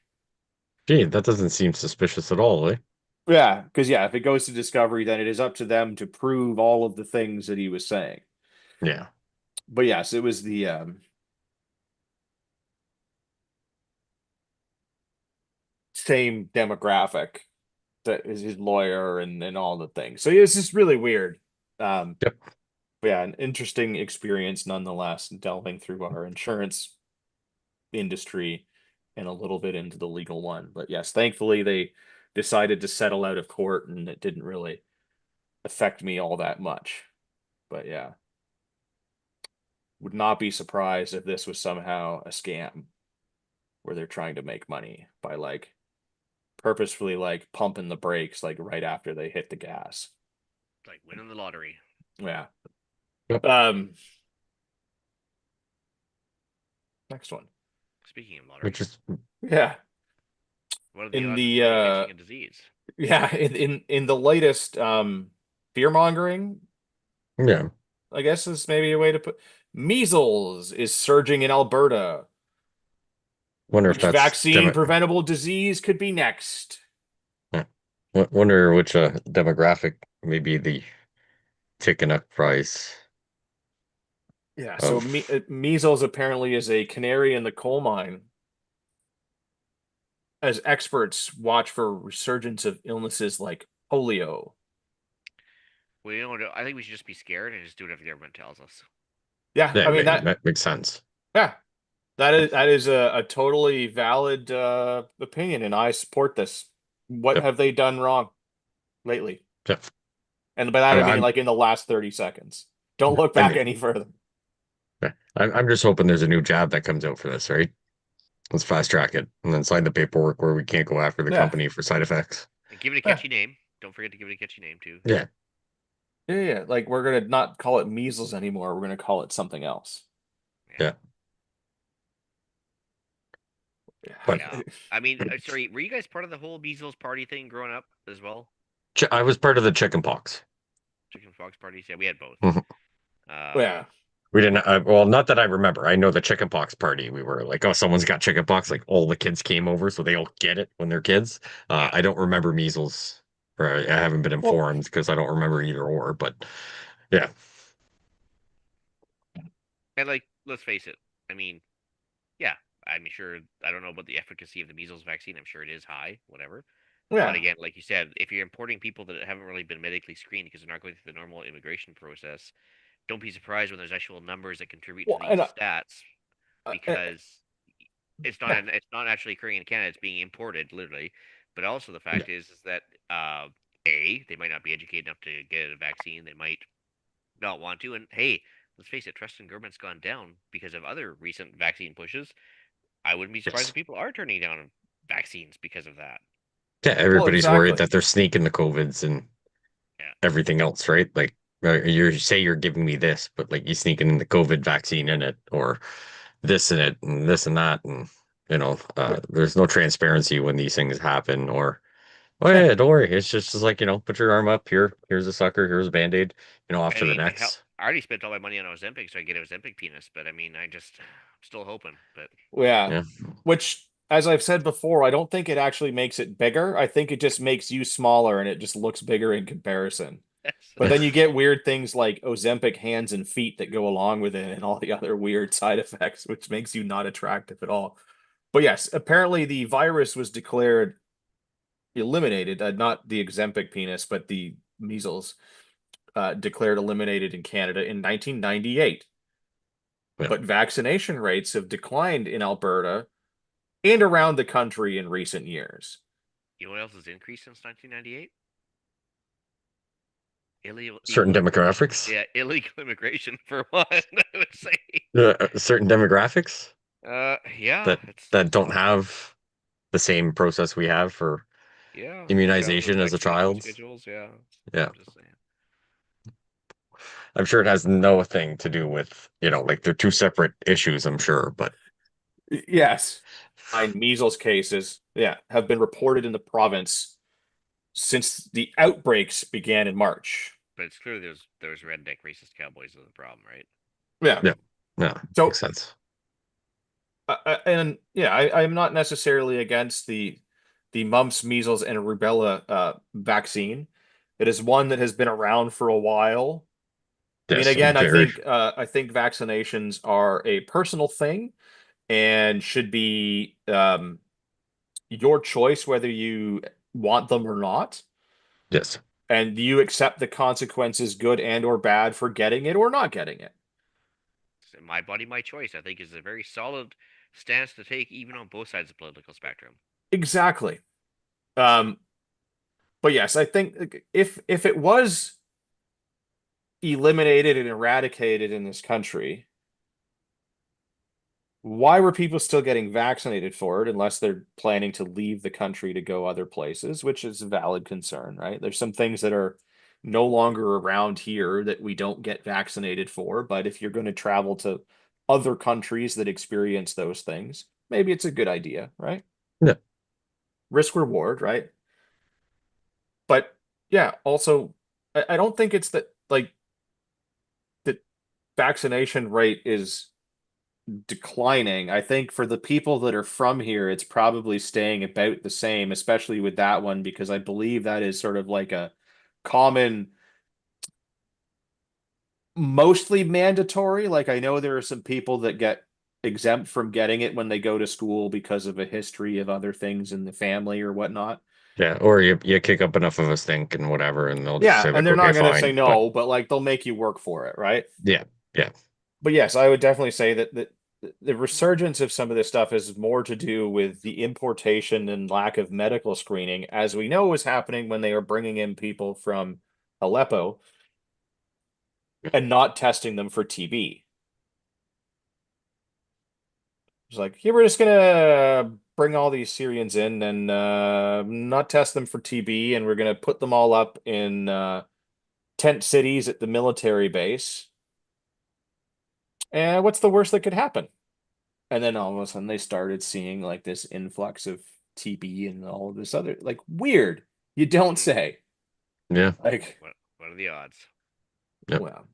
Gee, that doesn't seem suspicious at all, eh? Yeah, because yeah, if it goes to discovery, then it is up to them to prove all of the things that he was saying. Yeah. But yes, it was the same demographic that is his lawyer and all the things. So yeah, it's just really weird. Um, Yep. but yeah, an interesting experience nonetheless, delving through our insurance industry and a little bit into the legal one. But yes, thankfully they decided to settle out of court and it didn't really affect me all that much. But yeah, would not be surprised if this was somehow a scam where they're trying to make money by like purposefully like pumping the brakes like right after they hit the gas. Like winning the lottery. Yeah. Yep. Next one. Speaking of lottery, Which is Yeah. what are the In odds of the somebody catching a disease? yeah, in the latest fear mongering, yeah. I guess is maybe a way to put measles is surging in Alberta. Wonder if Which that's vaccine preventable disease could be next? yeah. Wonder which demographic may be the ticking up price Yeah, so of. measles apparently is a canary in the coal mine as experts watch for resurgence of illnesses like polio. Well, you know, I think we should just be scared and just do whatever the government tells us. Yeah, Yeah, I mean that makes sense. yeah, that is a totally valid opinion, and I support this. What Yep. have they done wrong lately? Yep. And by that I I, mean I'm like in the last 30 seconds. Don't look I back mean, any further. yeah, I'm just hoping there's a new jab that comes out for this, right? Let's fast track it and then sign the paperwork where we can't go after the Yeah. company for side effects. And give it a Yeah. catchy name. Don't forget to give it a catchy name too. Yeah. Yeah. Like we're gonna not call it measles anymore. We're gonna call it something else. Yeah. But Yeah. I mean, sorry, were you guys part of the whole measles party thing growing up as well? I was part of the chicken pox. Chicken pox parties? Yeah, we had both. Mhm. Uh, Yeah. We didn't, well, not that I remember. I know the chicken pox party. We were like, oh, someone's got chicken pox. Like all the kids came over, so they all get it when they're kids. yeah. I don't remember measles, or I haven't been Well, informed because I don't remember either or. But yeah, And like, let's face it. I mean, yeah. I'm sure. I don't know about the efficacy of the measles vaccine. I'm sure it is high, whatever. But yeah. again, like you said, if you're importing people that haven't really been medically screened because they're not going through the normal immigration process, don't be surprised when there's actual numbers that contribute to Well, these and stats because yeah. it's not actually occurring in Canada. It's being imported, literally. But also the yeah, fact is that they might not be educated enough to get a vaccine. They might not want to. And hey, let's face it, trust in government's gone down because of other recent vaccine pushes. I wouldn't be surprised yes, if people are turning down vaccines because of that. yeah. Well, Everybody's worried exactly. that they're sneaking the COVIDs and Yeah. everything else, right? Like you say you're giving me this, but like you sneaking in the COVID vaccine in it, or this in it, and this and that, and there's no transparency when these things happen, or oh Yeah. yeah, don't worry. It's just like, put your arm up here. Here's a sucker. Here's a band-aid. Off I to the mean, hell, next. I already spent all my money on Ozempic, so I get Ozempic penis. But I mean, I'm still hoping. But Yeah. Yeah. Which, as I've said before, I don't think it actually makes it bigger. I think it just makes you smaller and it just looks bigger in comparison. But then you get weird things like Ozempic hands and feet that go along with it and all the other weird side effects, which makes you not attractive at all. But yes, apparently the virus was declared eliminated, not the Ozempic penis, but the measles declared eliminated in Canada in 1998. Yeah. But vaccination rates have declined in Alberta and around the country in recent years. you know what else has increased since 1998? Certain demographics. Yeah, illegal immigration for one. I would say. Certain demographics Yeah, that it's that don't have the same process we have for yeah, childhood immunization as a vaccination child. schedules. Yeah, Yeah. I'm just saying. I'm sure it has no thing to do with, like they're two separate issues, I'm sure, but Yes. Nine measles cases, yeah, have been reported in the province since the outbreaks began in March. But it's clear there's redneck racist cowboys are the problem, right? Yeah. yeah, yeah, makes So, sense. and yeah, I'm not necessarily against the mumps, measles, and rubella vaccine. It is one that has been around for a while. I mean, Yes, I'm again, very, I think vaccinations are a personal thing and should be your choice whether you want them or not, yes. and you accept the consequences, good and or bad, for getting it or not getting it. So my body, my choice. I think is a very solid stance to take, even on both sides of the political spectrum. Exactly. Um, but yes, I think if it was eliminated and eradicated in this country, Why were people still getting vaccinated for it unless they're planning to leave the country to go other places, which is a valid concern, right? There's some things that are no longer around here that we don't get vaccinated for, but if you're going to travel to other countries that experience those things, maybe it's a good idea, right? Yeah. Risk reward, right? But yeah, also I don't think it's that like the vaccination rate is declining. I think for the people that are from here, it's probably staying about the same, especially with that one, because I believe that is sort of like a common, mostly mandatory. Like I know there are some people that get exempt from getting it when they go to school because of a history of other things in the family or whatnot. Yeah. Or you kick up enough of a stink and whatever, and they'll just Yeah, say and like, they're okay, not going to say fine. But no, but like they'll make you work for it, right? yeah, yeah, But yes, I would definitely say that the resurgence of some of this stuff is more to do with the importation and lack of medical screening, as we know was happening when they were bringing in people from Aleppo and not testing them for TB. It's like, here we're just gonna bring all these Syrians in and not test them for TB, and we're gonna put them all up in tent cities at the military base. And what's the worst that could happen? And then all of a sudden they started seeing like this influx of TB and all of this other like weird. You don't Hmm. say. yeah, Like, What are the odds? yep. well,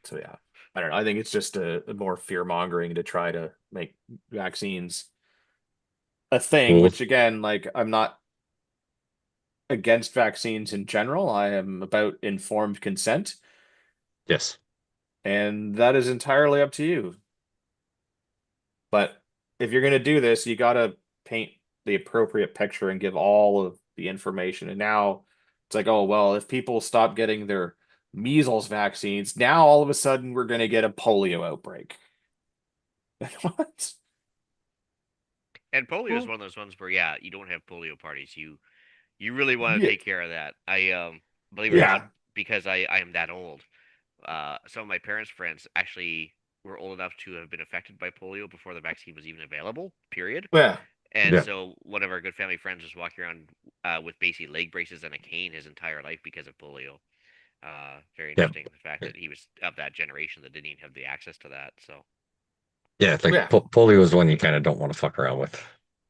so yeah. I don't know. I think it's just a more fear mongering to try to make vaccines a thing, Cool. which again, like I'm not against vaccines in general. I am about informed consent, Yes. and that is entirely up to you. But if you're going to do this, you got to paint the appropriate picture and give all of the information. And now it's like, oh, well, if people stop getting their measles vaccines, now all of a sudden we're going to get a polio outbreak. What? And polio is Well, one of those ones where, yeah, you don't have polio parties. You really want to yeah, take care of that. I believe it or not, yeah, because I am that old. Some of my parents' friends actually were old enough to have been affected by polio before the vaccine was even available. Period. yeah. And Yeah. so one of our good family friends was walking around with basically leg braces and a cane his entire life because of polio. Very Yeah. interesting the fact that he was of that generation that didn't even have the access to that. So Yeah. It's like Yeah. polio is one you kind of don't want to fuck around with.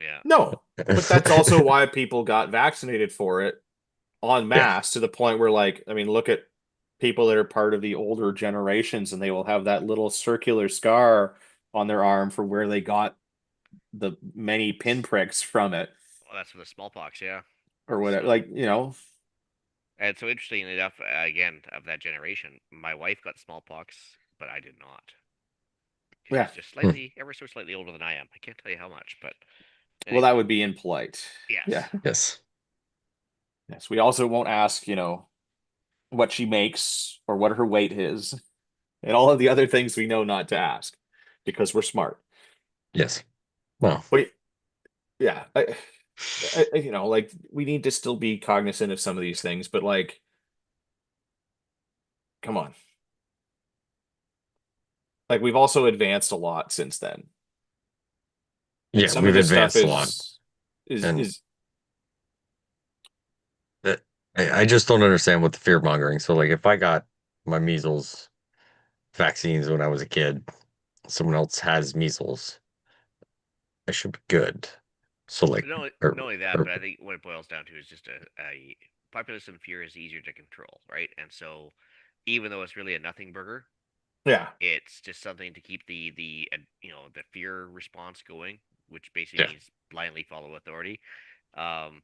yeah, No, but that's also why people got vaccinated for it en Yeah. masse to the point where, like, I mean, look at people that are part of the older generations and they will have that little circular scar on their arm for where they got the many pinpricks from it well, that's for the smallpox. Yeah. or whatever. So Like, you know, and so interestingly enough, again of that generation, my wife got smallpox, but I did not. yeah. She's just Hmm. slightly, ever so slightly older than I am. I can't tell you how much, but Well, that anyway, would be impolite. Yeah. yes. Yes. Yes. We also won't ask, what she makes or what her weight is and all of the other things we know not to ask because we're smart. Yes. Well, But yeah, like we need to still be cognizant of some of these things, but like, come on. Like we've also advanced a lot since then. And yeah, some of we've this stuff advanced a lot. is And is that, I just don't understand what the fear mongering. So, like, if I got my measles vaccines when I was a kid, someone else has measles, I should be good. So, like, Not only that, or but I think what it boils down to is just a populist fear is easier to control, right? And so, even though it's really a nothing burger, yeah. it's just something to keep the fear response going, which basically yeah, means blindly follow authority. Um,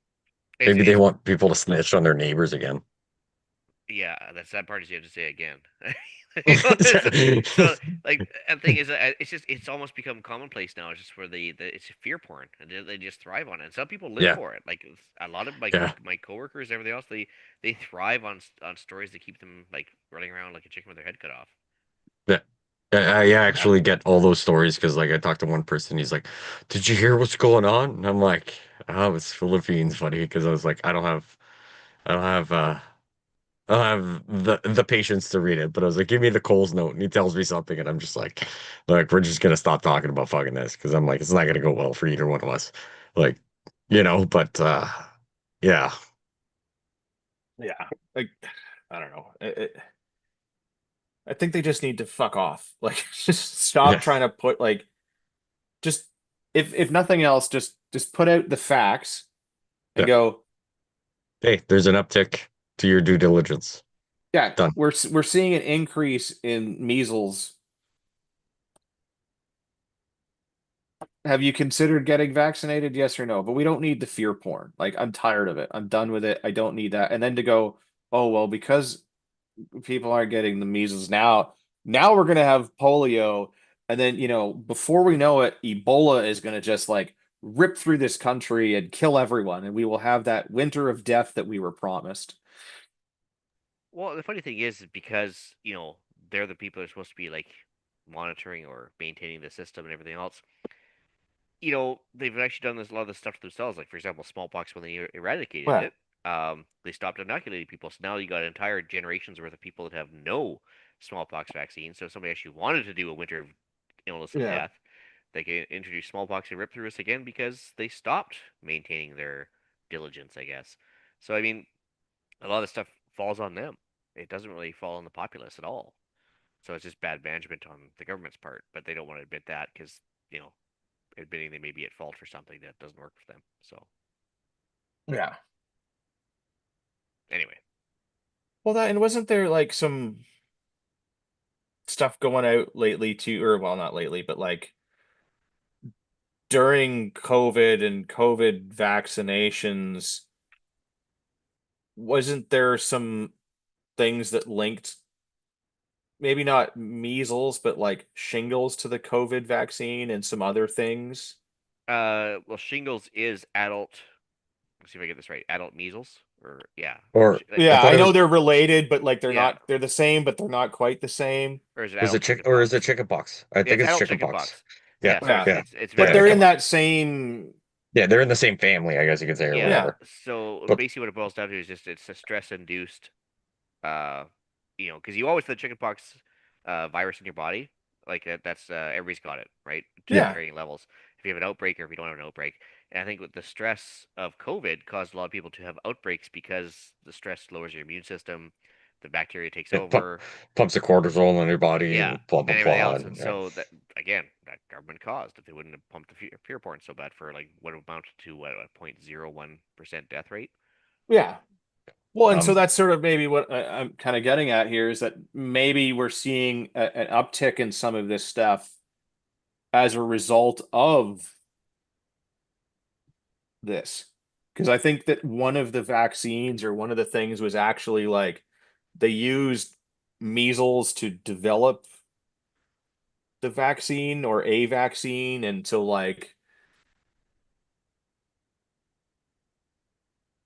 it's maybe they it's want people to snitch on their neighbors again. Yeah, that's that part is you have to say again. So like and the thing is, it's almost become commonplace now. It's just for it's fear porn, and they just thrive on it. And some people live Yeah, for it. Like a lot of yeah, my coworkers, everything else, they thrive on stories that keep them like running around like a chicken with their head cut off. yeah. I actually get all those stories because, like, I talked to one person. He's like, "Did you hear what's going on?" And I'm like, "Oh, it's Philippines, buddy." Because I was like, I don't have I'll have the patience to read it, but I was like, give me the Coles note, and he tells me something, and I'm just like, look, we're just gonna stop talking about fucking this because I'm like, it's not gonna go well for either one of us, like, but yeah, Yeah, like I don't know. I think they just need to fuck off. Like, just stop yeah, trying to put like just if nothing else, just put out the facts and yeah. go. Hey, there's an uptick to your due diligence. Yeah, Done. we're seeing an increase in measles. Have you considered getting vaccinated? Yes or no? But we don't need the fear porn. Like, I'm tired of it. I'm done with it. I don't need that. And then to go, oh well, because people aren't getting the measles now we're gonna have polio, and then before we know it, Ebola is gonna just like rip through this country and kill everyone, and we will have that winter of death that we were promised. Well, the funny thing is because, they're the people that are supposed to be like monitoring or maintaining the system and everything else. They've actually done this a lot of this stuff themselves. Like for example, smallpox when they eradicated Well, it, they stopped inoculating people. So now you got entire generations worth of people that have no smallpox vaccine. So if somebody actually wanted to do a winter of illness and yeah, death, they can introduce smallpox and rip through us again because they stopped maintaining their diligence, I guess. So I mean, a lot of stuff falls on them. It doesn't really fall on the populace at all. So it's just bad management on the government's part, but they don't want to admit that because, you know, admitting they may be at fault for something that doesn't work for them. So yeah. anyway, Well, that and wasn't there like some stuff going out lately too, or well, not lately, but like during COVID and COVID vaccinations, wasn't there some things that linked maybe not measles, but like shingles to the COVID vaccine and some other things? well, shingles is adult. Let's see if I get this right. Adult measles, or yeah, Or I Yeah, thought I it know was they're related, but like yeah, they're the same, but they're not quite the same. or is it is adult it is it chickenpox? chickenpox? I Yeah, think it's it's adult chickenpox. chickenpox. Yeah, Yeah, so it's Yeah. yeah, it's it's But very yeah. they're in similar. that same Yeah, they're in the same family, I guess you could say, or Yeah. yeah. whatever. So But basically, what it boils down to is just it's a stress induced uh, because you always have the chickenpox virus in your body. Like that's everybody's got it, right? To yeah, Yeah. varying levels. If you have an outbreak or if you don't have an outbreak, and I think with the stress of COVID caused a lot of people to have outbreaks because the stress lowers your immune system, the bacteria takes it over, pumps the cortisol in your body yeah, and blah blah and everything blah. else. And, And yeah. so that again, that government caused if they wouldn't have pumped the fear porn so bad for like what amounted to what a 0.01% death rate. Yeah. Well, and so Um, that's sort of maybe what I'm kind of getting at here is that maybe we're seeing an uptick in some of this stuff as a result of this. Because I think that one of the vaccines or one of the things was actually like they used measles to develop the vaccine or a vaccine. And so, like,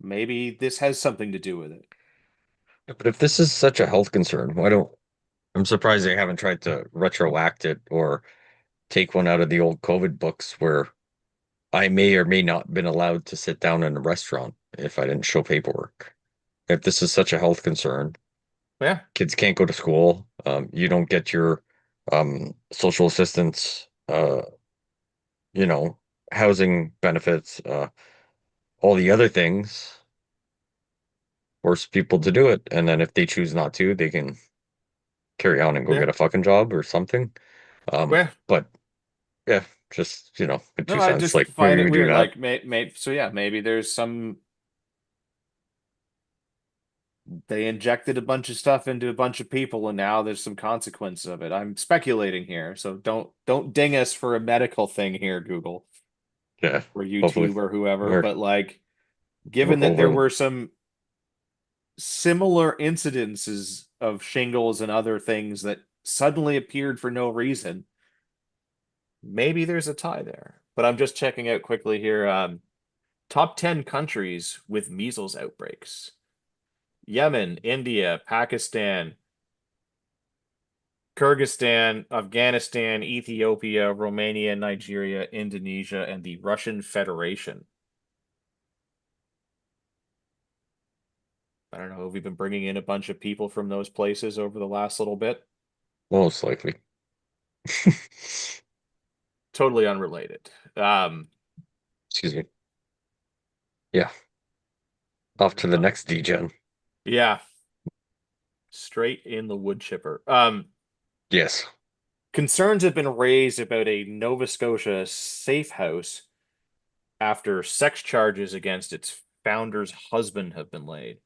maybe this has something to do with it. but if this is such a health concern, why don't I'm surprised they haven't tried to retroact it or take one out of the old COVID books where I may or may not been allowed to sit down in a restaurant if I didn't show paperwork. If this is such a health concern, Yeah. kids can't go to school. You don't get your social assistance, you know, housing benefits, all the other things. Force people to do it, and then if they choose not to, they can carry on and go Yeah. get a fucking job or something. Yeah. But yeah, just with No, two I cents, just like find maybe it we do weird. that. Like, so yeah, maybe there's some they injected a bunch of stuff into a bunch of people and now there's some consequences of it. I'm speculating here, so don't ding us for a medical thing here, Google Yeah, or hopefully YouTube or whoever, we're but like we're given that there over. were some similar incidences of shingles and other things that suddenly appeared for no reason, maybe there's a tie there. But I'm just checking out quickly here. Top 10 countries with measles outbreaks. Yemen, India, Pakistan, Kyrgyzstan, Afghanistan, Ethiopia, Romania, Nigeria, Indonesia, and the Russian Federation. I don't know. Have we been bringing in a bunch of people from those places over the last little bit? Most likely. Totally unrelated. Excuse me. Yeah. Off to the next degen. Yeah, straight in the wood chipper. Yes. Concerns have been raised about a Nova Scotia safe house after sex charges against its founder's husband have been laid.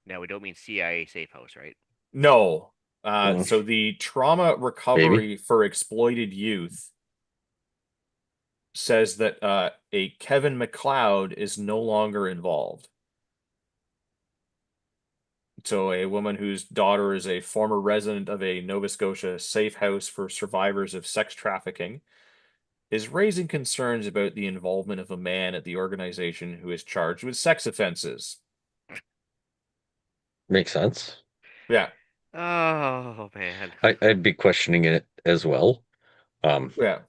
Now we don't mean CIA safe house, right? No. Mm, So the trauma maybe. recovery for exploited youth says that a Kevin McLeod is no longer involved. So a woman whose daughter is a former resident of a Nova Scotia safe house for survivors of sex trafficking is raising concerns about the involvement of a man at the organization who is charged with sex offenses. Makes sense. Yeah, Oh man. I'd be questioning it as well. Um, yeah.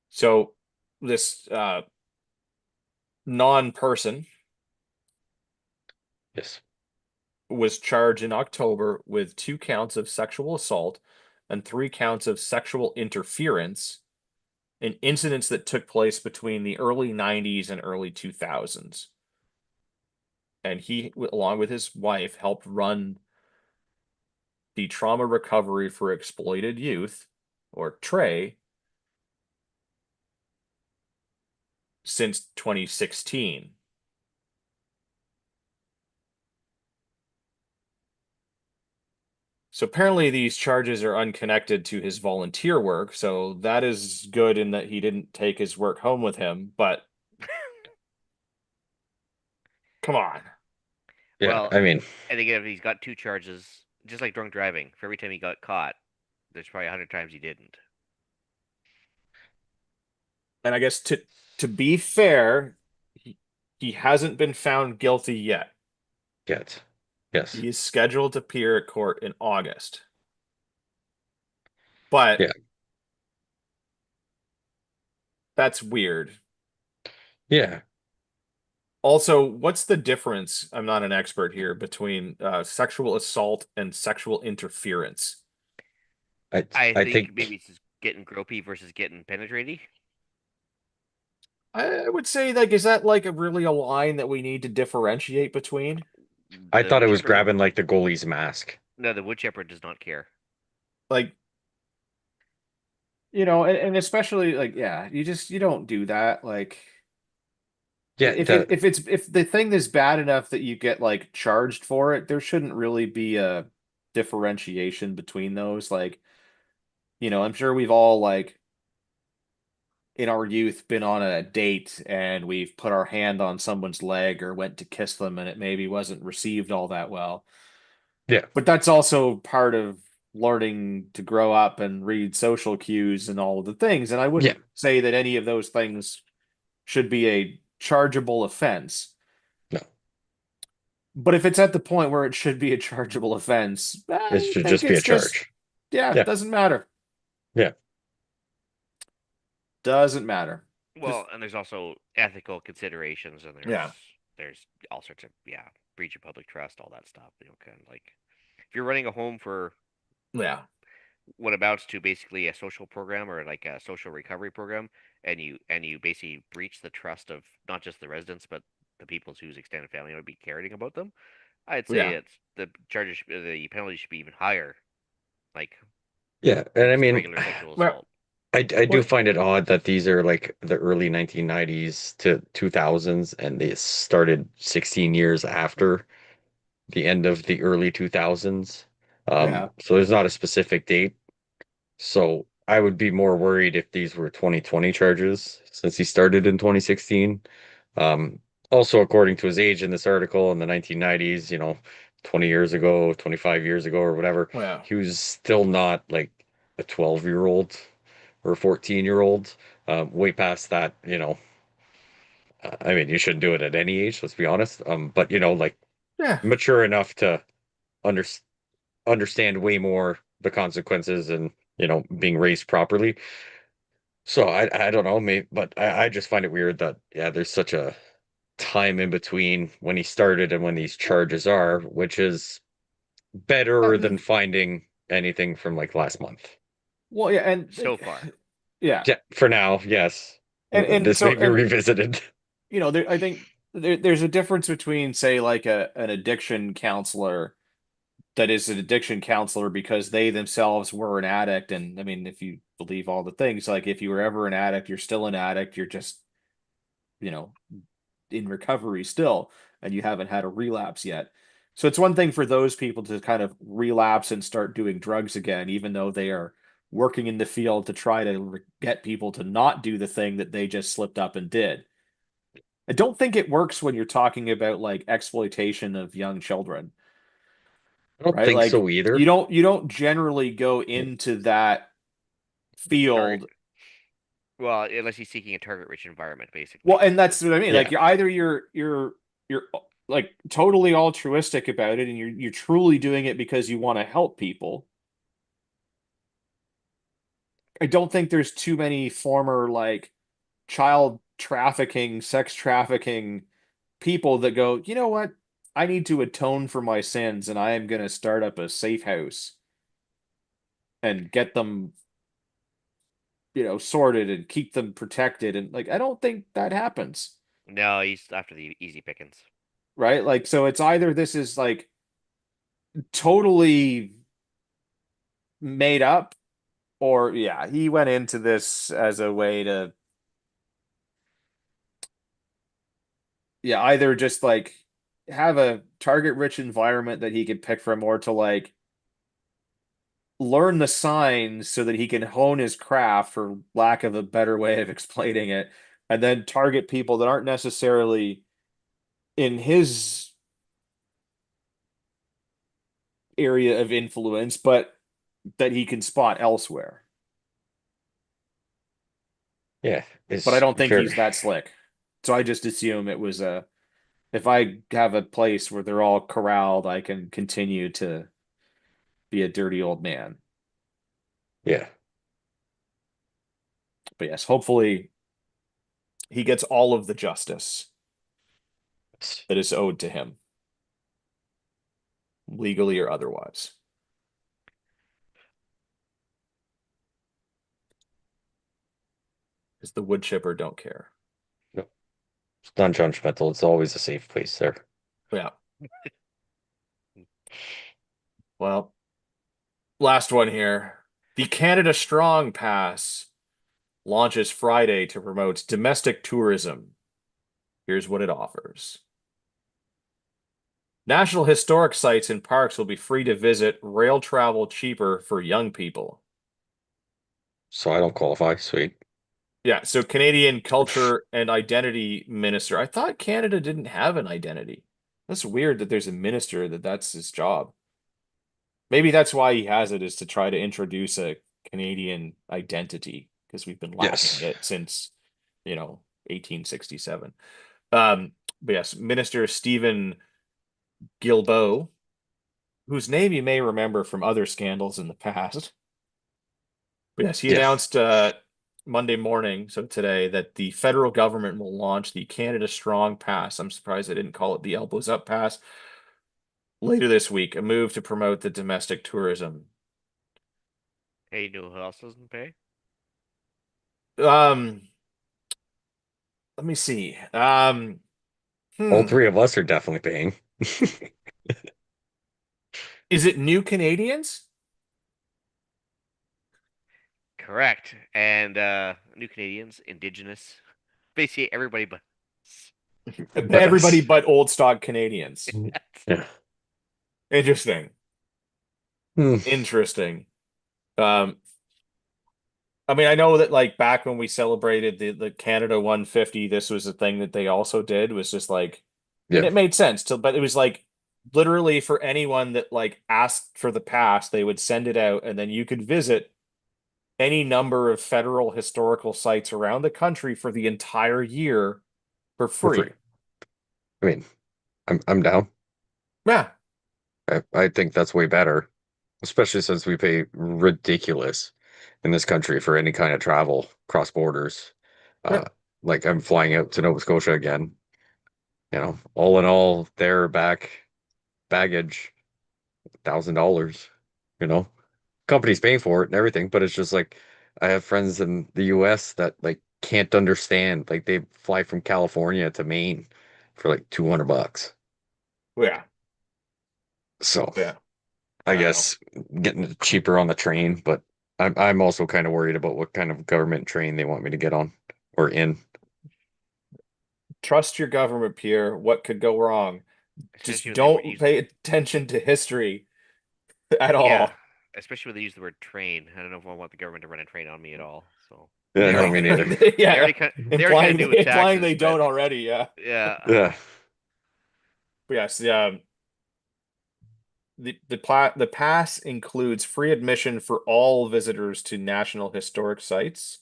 So this non-person yes. was charged in October with 2 counts of sexual assault and 3 counts of sexual interference in incidents that took place between the early 90s and early 2000s. And he, along with his wife, helped run the Trauma Recovery for Exploited Youth, or TRE, since 2016. So apparently these charges are unconnected to his volunteer work, so that is good in that he didn't take his work home with him, but come on. Yeah. Well, I mean, and again, he's got two charges, just like drunk driving. For every time he got caught, there's probably 100 times he didn't. And I guess to be fair, he hasn't been found guilty yet. yet. Yes. He is scheduled to appear at court in August. But Yeah. that's weird. Yeah. Also, what's the difference? I'm not an expert here between sexual assault and sexual interference. I I I think maybe think it's just getting gropey versus getting penetrating. I would say, like, is that like really a line that we need to differentiate between? I The thought it wood was chipper, grabbing like the goalie's mask. no, the wood chipper does not care. Like, and especially like, yeah, you don't do that. Like, Yeah, the if the thing is bad enough that you get like charged for it, there shouldn't really be a differentiation between those. Like, I'm sure we've all like in our youth been on a date and we've put our hand on someone's leg or went to kiss them and it maybe wasn't received all that well. yeah. But that's also part of learning to grow up and read social cues and all of the things. And I Yeah. wouldn't say that any of those things should be a chargeable offense. No. But if it's at the point where it should be a chargeable offense, It I should think just be a it's just, charge. yeah, Yeah. doesn't matter. Yeah. Doesn't matter. Just, Well, and there's also ethical considerations, and yeah, there's all sorts of breach of public trust, all that stuff. Kind of like if you're running a home for yeah, what amounts to basically a social program or like a social recovery program, and you basically breach the trust of not just the residents but the people's whose extended family would be caring about them. I'd say yeah. it's the charges, the penalty should be even higher, like Yeah. than And I just a mean, regular sexual Well, assault. I do what? find it odd that these are like the early 1990s to 2000s and they started 16 years after the end of the early 2000s. Yeah, So there's not a specific date. So I would be more worried if these were 2020 charges since he started in 2016. Um, Also, according to his age in this article in the 1990s, 20 years ago, 25 years ago, or whatever, yeah, he was still not like a 12-year-old or a 14-year-old. Way past that, I mean, you shouldn't do it at any age, let's be honest. But like yeah, mature enough to under understand way more the consequences and being raised properly. So I don't know, maybe, but I just find it weird that, yeah, there's such a time in between when he started and when these charges are, which is better than Um, finding anything from like last month. well, yeah, and So far. yeah, Yeah, for now, yes. and This so may be and revisited. I think there's a difference between, say, like an addiction counselor that is an addiction counselor because they themselves were an addict, and I mean, if you believe all the things, like if you were ever an addict, you're still an addict. You're just you know in recovery still, and you haven't had a relapse yet. So it's one thing for those people to kind of relapse and start doing drugs again, even though they are working in the field to try to get people to not do the thing that they just slipped up and did. I don't think it works when you're talking about like exploitation of young children, I don't right? think Like so either. you don't generally go into that Target. field. Well, unless he's seeking a target-rich environment, Well, basically. and that's what I mean. Like Yeah. you're either you're like totally altruistic about it and you're truly doing it because you want to help people. I don't think there's too many former like child trafficking, sex trafficking people that go, you know what? I need to atone for my sins and I am going to start up a safe house and get them, sorted and keep them protected. And like, I don't think that happens, No, he's after the easy pickings. right? Like, so it's either this is like totally made up, or yeah, he went into this as a way to, yeah, either just like have a target rich environment that he could pick from, or to like learn the signs so that he can hone his craft, for lack of a better way of explaining it, and then target people that aren't necessarily in his area of influence, but that he can spot elsewhere. Yeah, But I it's don't think very, he's that slick. So I just assume it was a, if I have a place where they're all corralled, I can continue to be a dirty old man. yeah. But yes, hopefully he gets all of the justice that is owed to him, legally or otherwise. Because the wood chipper don't care. No, it's non-judgmental. It's always a safe place there. Yeah. Well, last one here. The Canada Strong Pass launches Friday to promote domestic tourism. Here's what it offers. National historic sites and parks will be free to visit, rail travel cheaper for young people. So I don't qualify. Sweet. Yeah, so Canadian Culture and Identity Minister. I thought Canada didn't have an identity. That's weird that there's a minister that's his job. Maybe that's why he has it, is to try to introduce a Canadian identity, because we've been lacking Yes. it since, 1867. But yes, Minister Stephen Guilbeault, whose name you may remember from other scandals in the past. But yes, he Yeah. announced Monday morning, so today, that the federal government will launch the Canada Strong Pass. I'm surprised they didn't call it the Elbows Up Pass later this week, a move to promote the domestic tourism. Hey, you know who else doesn't pay? Um, let me see. All three of us are definitely paying. Is it New Canadians? Correct. And New Canadians, Indigenous, basically everybody but But Everybody us. but old stock Canadians. Yeah. Interesting. Hmm. Interesting. Um, I mean, I know that like back when we celebrated the Canada 150, this was a thing that they also did, was just like, and Yeah. it made sense to, but it was like literally for anyone that like asked for the pass, they would send it out and then you could visit any number of federal historical sites around the country for the entire year for For free. free. I mean, I'm down. Yeah. I think that's way better, especially since we pay ridiculous in this country for any kind of travel cross borders. Yeah. Uh, like I'm flying out to Nova Scotia again. All in all, their baggage, $1,000. You know, company's paying for it and everything, but it's just like I have friends in the US that like can't understand. Like they fly from California to Maine for like $200. Yeah, So yeah, I I know. guess getting it cheaper on the train, but I'm also kind of worried about what kind of government train they want me to get on or in. Trust your government, Pierre. What could go wrong? Especially Just when they don't use pay attention to history at yeah, all. especially when they use the word train. I don't know if I want the government to run a train on me at all. So Yeah, they no, already me kind neither. Yeah, they already kind of do with implying taxes, they but don't already. Yeah, yeah, Yeah, but yes, the pass includes free admission for all visitors to national historic sites,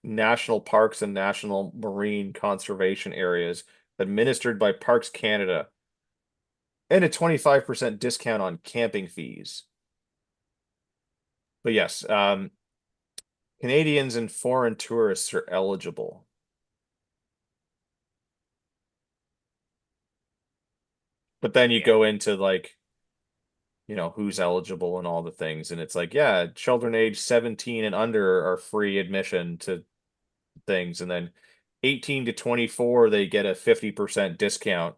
national parks, and national marine conservation areas administered by Parks Canada, and a 25% discount on camping fees. But yes, Canadians and foreign tourists are eligible. But then you yeah. go into like, who's eligible and all the things. And it's like, yeah, children age 17 and under are free admission to things. And then 18 to 24, they get a 50% discount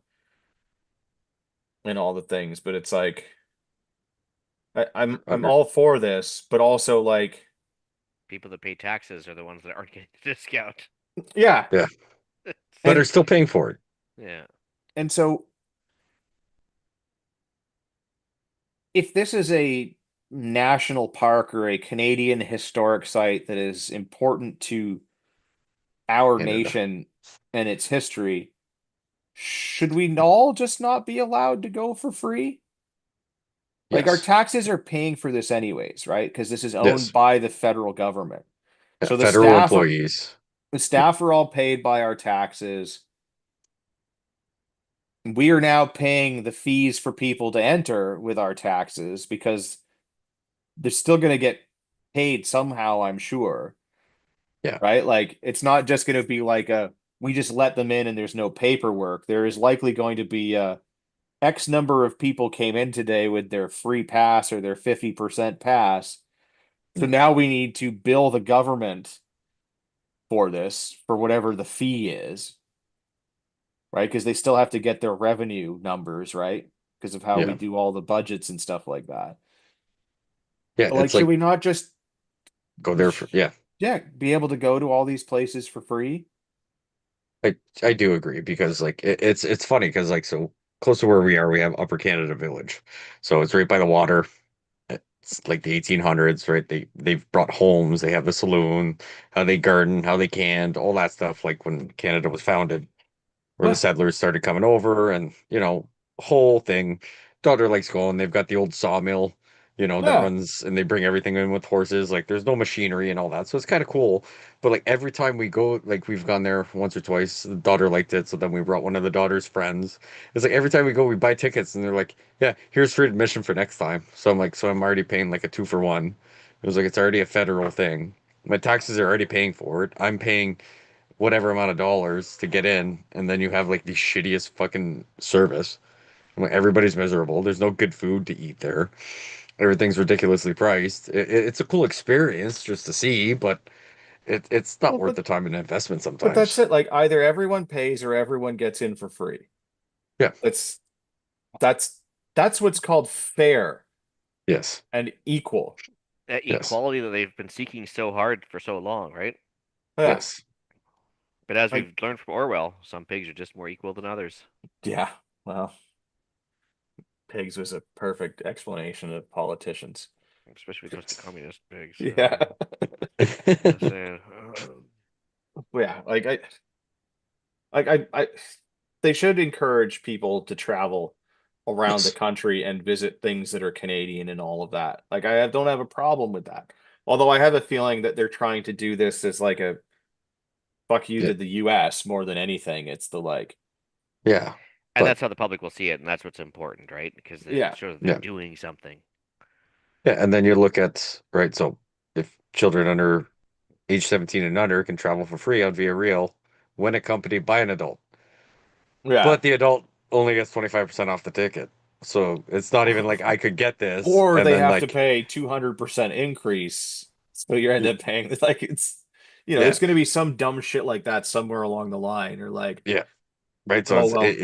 and all the things. But it's like, I'm under all for this, but also like, People that pay taxes are the ones that aren't getting the discount. yeah. yeah, but are And still paying for it. Yeah, so if this is a national park or a Canadian historic site that is important to our Canada. nation and its history, should we all just not be allowed to go for free? Like our Yes. taxes are paying for this anyways, right? Because this is owned Yes. by the federal government. Yeah, So federal employees. the staff are all paid by our taxes. We are now paying the fees for people to enter with our taxes because they're still going to get paid somehow, I'm sure, Yeah. right? Like it's not just going to be like a we just let them in and there's no paperwork. There is likely going to be X number of people came in today with their free pass or their 50% pass. So Mm. now we need to bill the government for this, for whatever the fee is, right? Because they still have to get their revenue numbers, right? Because of how we Yeah. do all the budgets and stuff like that. Yeah. But like, It's should like we not just, go there for, yeah. yeah, be able to go to all these places for free? I do agree because like it's funny because like so close to where we are, we have Upper Canada Village. So it's right by the water. It's like the 1800s, right? They've brought homes, they have the saloon, how they garden, how they canned, all that stuff like when Canada was founded. Where the Yeah, settlers started coming over and, whole thing. Daughter likes going. They've got the old sawmill, that yeah. runs and they bring everything in with horses. Like there's no machinery and all that. So it's kind of cool. But like every time we go, like we've gone there once or twice. The daughter liked it. So then we brought one of the daughter's friends. It's like every time we go, we buy tickets and they're like, yeah, here's free admission for next time. So I'm like, so I'm already paying like a 2 for 1. It was like, it's already a federal thing. My taxes are already paying for it. I'm paying whatever amount of dollars to get in, and then you have like the shittiest fucking service. And, like, everybody's miserable. There's no good food to eat there. Everything's ridiculously priced. It's a cool experience just to see, but it's not Well, worth the time and investment but that's sometimes. it. Like either everyone pays or everyone gets in for free. Yeah. It's that's that's what's called fair Yes. and equal. that Yes. equality that they've been seeking so hard for so long, right? Yeah. Yes. But as Like, we've learned from Orwell, some pigs are just more equal than others, yeah. Well, pigs was a perfect explanation of politicians. especially when it comes to communist pigs. Yeah. Just saying. Yeah. I they should encourage people to travel around the Yes. country and visit things that are Canadian and all of that. Like don't have a problem with that. Although I have a feeling that they're trying to do this as like a fuck you Yeah. to the US more than anything. It's the like, Yeah. And But that's how the public will see it, and that's what's important, right? Because it yeah, shows that they're yeah. doing something. Yeah. And then you look at, right, so if children under age 17 and under can travel for free on Via Real when accompanied by an adult. Yeah. but the adult only gets 25% off the ticket. So it's not even like I could get this Or and they then have to like pay 200% increase. So you end up paying like yeah, there's going to be some dumb shit like that somewhere along the line or like, yeah, right. So oh well,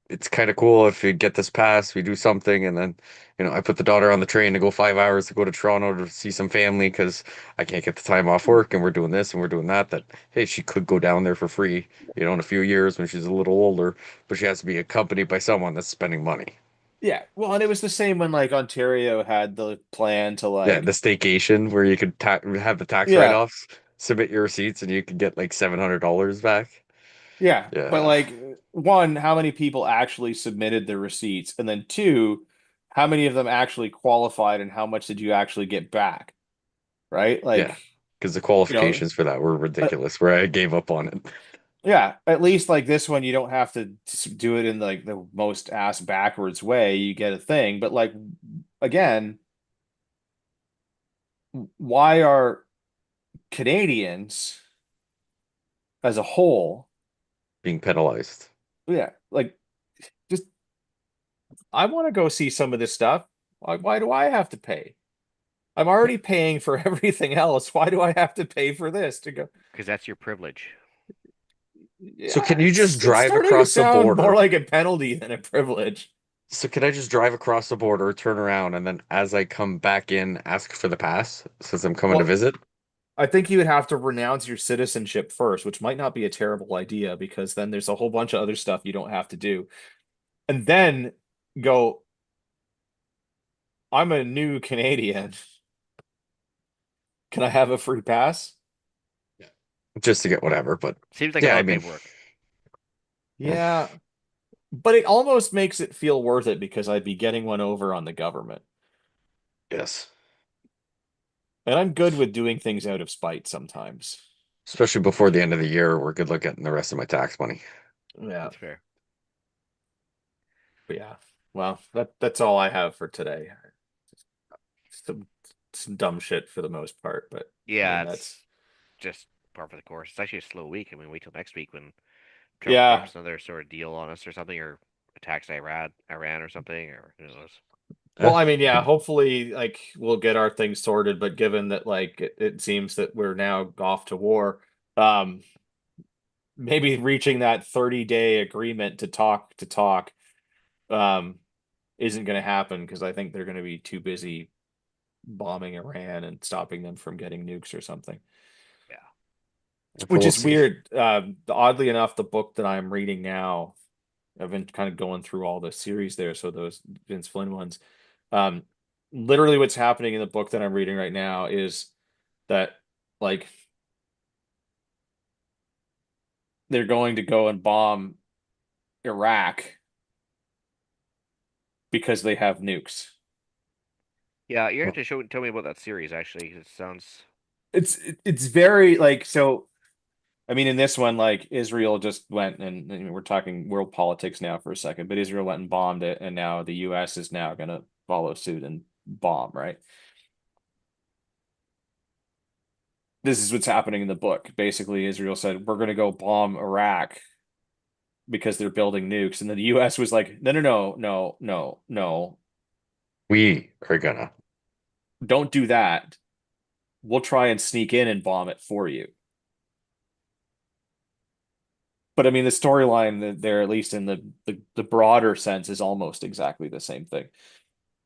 it's kind of cool if you get this pass, we do something, and then I put the daughter on the train to go 5 hours to go to Toronto to see some family because I can't get the time off work, and we're doing this and we're doing that. That hey, she could go down there for free, in a few years when she's a little older, but she has to be accompanied by someone that's spending money. yeah. Well, and it was the same when like Ontario had the plan to Yeah, like, the staycation where you could ta have the tax yeah, write-offs, submit your receipts, and you could get like $700 back. yeah. But Yeah, like, one, how many people actually submitted their receipts? And then two, how many of them actually qualified and how much did you actually get back? Right? yeah, Like, because the you know, qualifications for that were uh, ridiculous. Where I gave up on it. yeah, at least like this one, you don't have to do it in like the most ass backwards way. You get a thing, but like again, why are Canadians as a whole, Being penalized. yeah, like just I want to go see some of this stuff. Why do I have to pay? I'm already paying for everything else. Why do I have to pay for this to go? Because that's your privilege. So Yeah, can you just it's drive starting to across the sound more border? like a penalty than a privilege. So can I just drive across the border, turn around, and then as I come back in, ask for the pass since I'm coming to Well, visit? I think you would have to renounce your citizenship first, which might not be a terrible idea because then there's a whole bunch of other stuff you don't have to do. And then go, I'm a new Canadian. Can I have a free pass? Yeah. Just to get whatever, but Seems like a yeah, lot I of mean, paperwork. mm, Yeah, but it almost makes it feel worth it because I'd be getting one over on the government. yes. And I'm good with doing things out of spite sometimes. Especially before the end of the year, we're good luck getting the rest of my tax money. Yeah, That's fair. but yeah. Well, that's all I have for today. Some some dumb shit for the most part, but I mean Yeah, it's that's just par for the course. It's actually a slow week. I mean, wait till next week when Trump yeah. drops another sort of deal on us or something, or attacks Iran or something, or who knows. Well, Eh, I mean, yeah, hopefully like we'll get our things sorted, but given that like it seems that we're now off to war, um maybe reaching that 30-day agreement to talk um isn't going to happen because I think they're going to be too busy bombing Iran and stopping them from getting nukes or something. Yeah. but Which we'll is see. weird. Oddly enough, the book that I'm reading now, I've been kind of going through all the series there, so those Vince Flynn ones. Um, Literally what's happening in the book that I'm reading right now is that like they're going to go and bomb Iraq because they have nukes. Yeah, you're going to have to tell me about that series actually. 'Cause it sounds It's very like so. I mean, in this one, like Israel just went and I mean, we're talking world politics now for a second, but Israel went and bombed it, and now the U.S. is now going to follow suit and bomb, right? This is what's happening in the book. Basically, Israel said, we're going to go bomb Iraq because they're building nukes. And then the US was like, no, no, no, no, no, no, We are gonna. don't do that. We'll try and sneak in and bomb it for you. But I mean, the storyline there, at least in the broader sense, is almost exactly the same thing.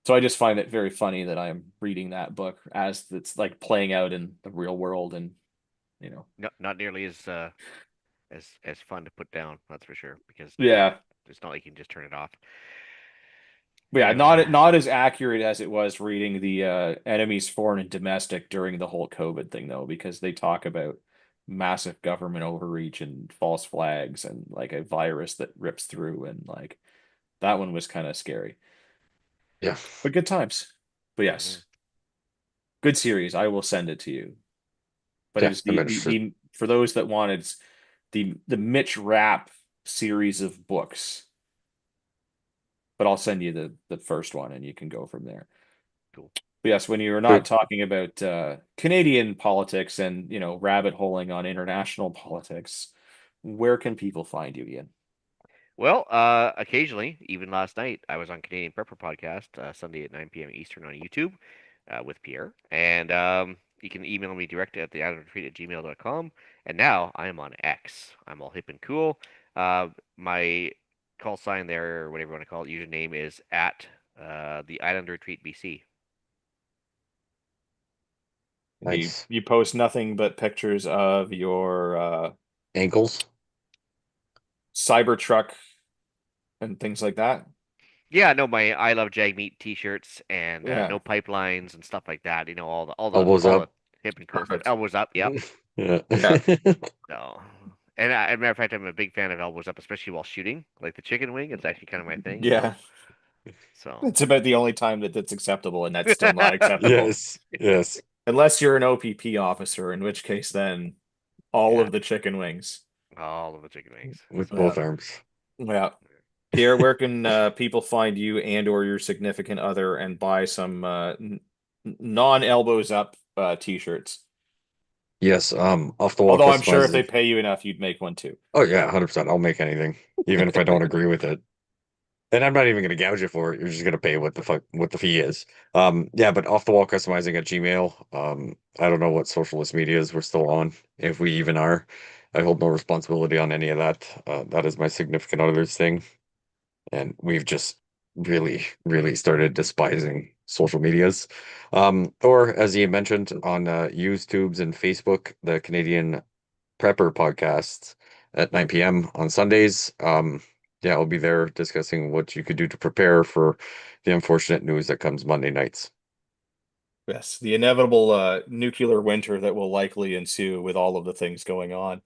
So I just find it very funny that I'm reading that book as it's like playing out in the real world, and you know, not nearly as fun to put down. That's for sure. Because yeah, yeah, it's not like you can just turn it off. but yeah, Anyway, not as accurate as it was reading the enemies foreign and domestic during the whole COVID thing though, because they talk about massive government overreach and false flags and like a virus that rips through and like that one was kind of scary. Yeah, But good times. But hmm yes, good series. I will send it to you. But it yeah, was I'm interested. the for those that wanted the Mitch Rapp series of books. But I'll send you the first one and you can go from there. cool. But yes, when you're So not talking about Canadian politics and rabbit holing on international politics, where can people find you, Ian? Well, occasionally, even last night, I was on Canadian Prepper Podcast, Sunday at 9 p.m. Eastern on YouTube with Pierre. And you can email me direct at theislandretreat@gmail.com. And now I am on X. I'm all hip and cool. My call sign there, or whatever you want to call it, username is at the Island Retreat BC. You Nice. you post nothing but pictures of your Ankles. Cybertruck and things like that. Yeah, no, my I love Jagmeet t-shirts and Yeah, no pipelines and stuff like that. All the Elbows all the up. hip and cool stuff. perfect. Elbows up, yep. Yeah. Yeah, No. And as a matter of fact, I'm a big fan of elbows up, especially while shooting. Like the chicken wing, it's actually kind of my thing, you know? yeah. So, It's about the only time that that's acceptable, and that's still not acceptable Yes. Yes. unless you're an OPP officer, in which case then all yeah, of the chicken wings. all of the chicken wings. With So, Yeah, both arms. yeah. Pierre, where can people find you and or your significant other and buy some non-elbows up t-shirts? Yes. Off the wall Although I'm sure if they customizing. pay you enough, you'd make one too. Oh yeah, 100%. I'll make anything, even if I don't agree with it. And I'm not even going to gouge you for it. You're just going to pay what the fee is. Yeah, but off the wall customizing at Gmail. I don't know what socialist medias we're still on, if we even are. I hold no responsibility on any of that. That is my significant other's thing, and we've just really started despising social medias. Or as you mentioned on YouTubes and Facebook, the Canadian Prepper podcasts at 9 p.m. on Sundays. Yeah, I'll be there discussing what you could do to prepare for the unfortunate news that comes Monday nights. Yes, the inevitable nuclear winter that will likely ensue with all of the things going on.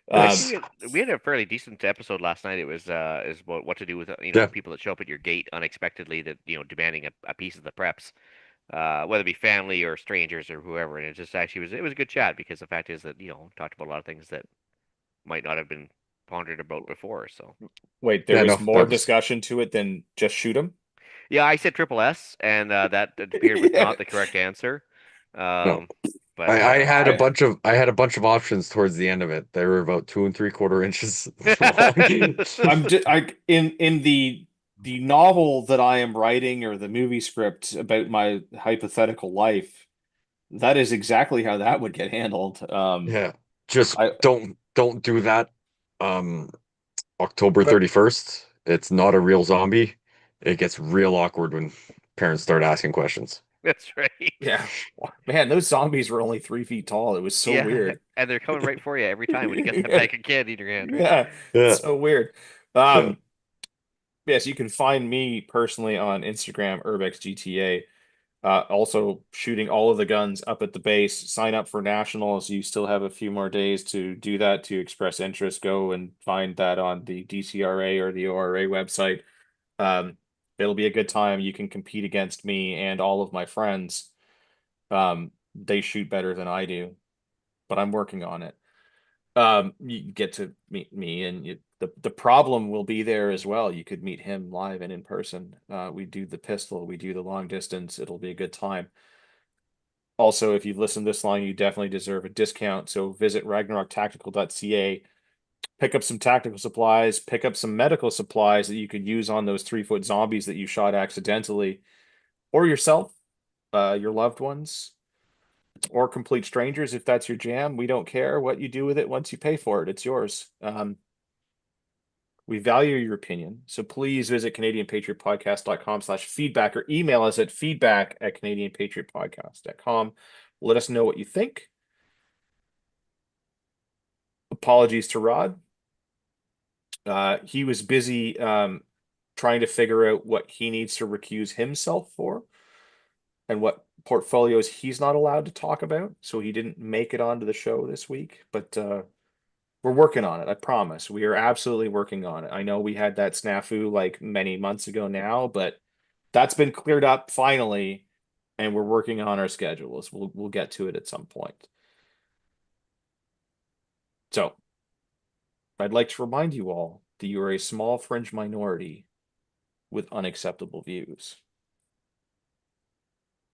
no, I think Yes. we had a fairly decent episode last night. It was is about what to do with Yeah. people that show up at your gate unexpectedly that demanding a piece of the preps. Whether it be family or strangers or whoever, and it just actually was a good chat because the fact is that talked about a lot of things that might not have been pondered about before. So Wait, there Yeah, was no, more that was discussion to it than just shoot him? yeah, I said triple S, and that appeared was Yeah. not the correct answer. no. Um, but I I had a bunch of options towards the end of it. They were about 2 3/4 inches long. I'm just I in the novel that I am writing or the movie script about my hypothetical life, that is exactly how that would get handled. Yeah. Just I don't do that. Um, October but 31st. It's not a real zombie. It gets real awkward when parents start asking questions. that's right. yeah, man, those zombies were only 3 feet tall. It was so Yeah, weird. and they're coming right for you every time when you get that Yeah, bag of candy in your hand, right? yeah, Yeah. so weird. Yeah. Yes, you can find me personally on Instagram, UrbexGTA. Also shooting all of the guns up at the base. Sign up for nationals. You still have a few more days to do that to express interest. Go and find that on the DCRA or the ORA website. Um, it'll be a good time. You can compete against me and all of my friends. They shoot better than I do, but I'm working on it. You get to meet me, and the problem will be there as well. You could meet him live and in person. We do the pistol, we do the long distance. It'll be a good time. Also, if you've listened this long, you definitely deserve a discount. So visit ragnaroktactical.ca, pick up some tactical supplies, pick up some medical supplies that you could use on those 3 foot zombies that you shot accidentally, or yourself, your loved ones, or complete strangers if that's your jam. We don't care what you do with it once you pay for it. It's yours. We value your opinion. So please visit CanadianPatriotPodcast.com/feedback or email us at feedback@CanadianPatriotPodcast.com. Let us know what you think. Apologies to Rod. He was busy trying to figure out what he needs to recuse himself for and what portfolios he's not allowed to talk about. So he didn't make it onto the show this week, but we're working on it. I promise. We are absolutely working on it. I know we had that snafu like many months ago now, but that's been cleared up finally, and we're working on our schedules. We'll get to it at some point. So I'd like to remind you all that you are a small fringe minority with unacceptable views.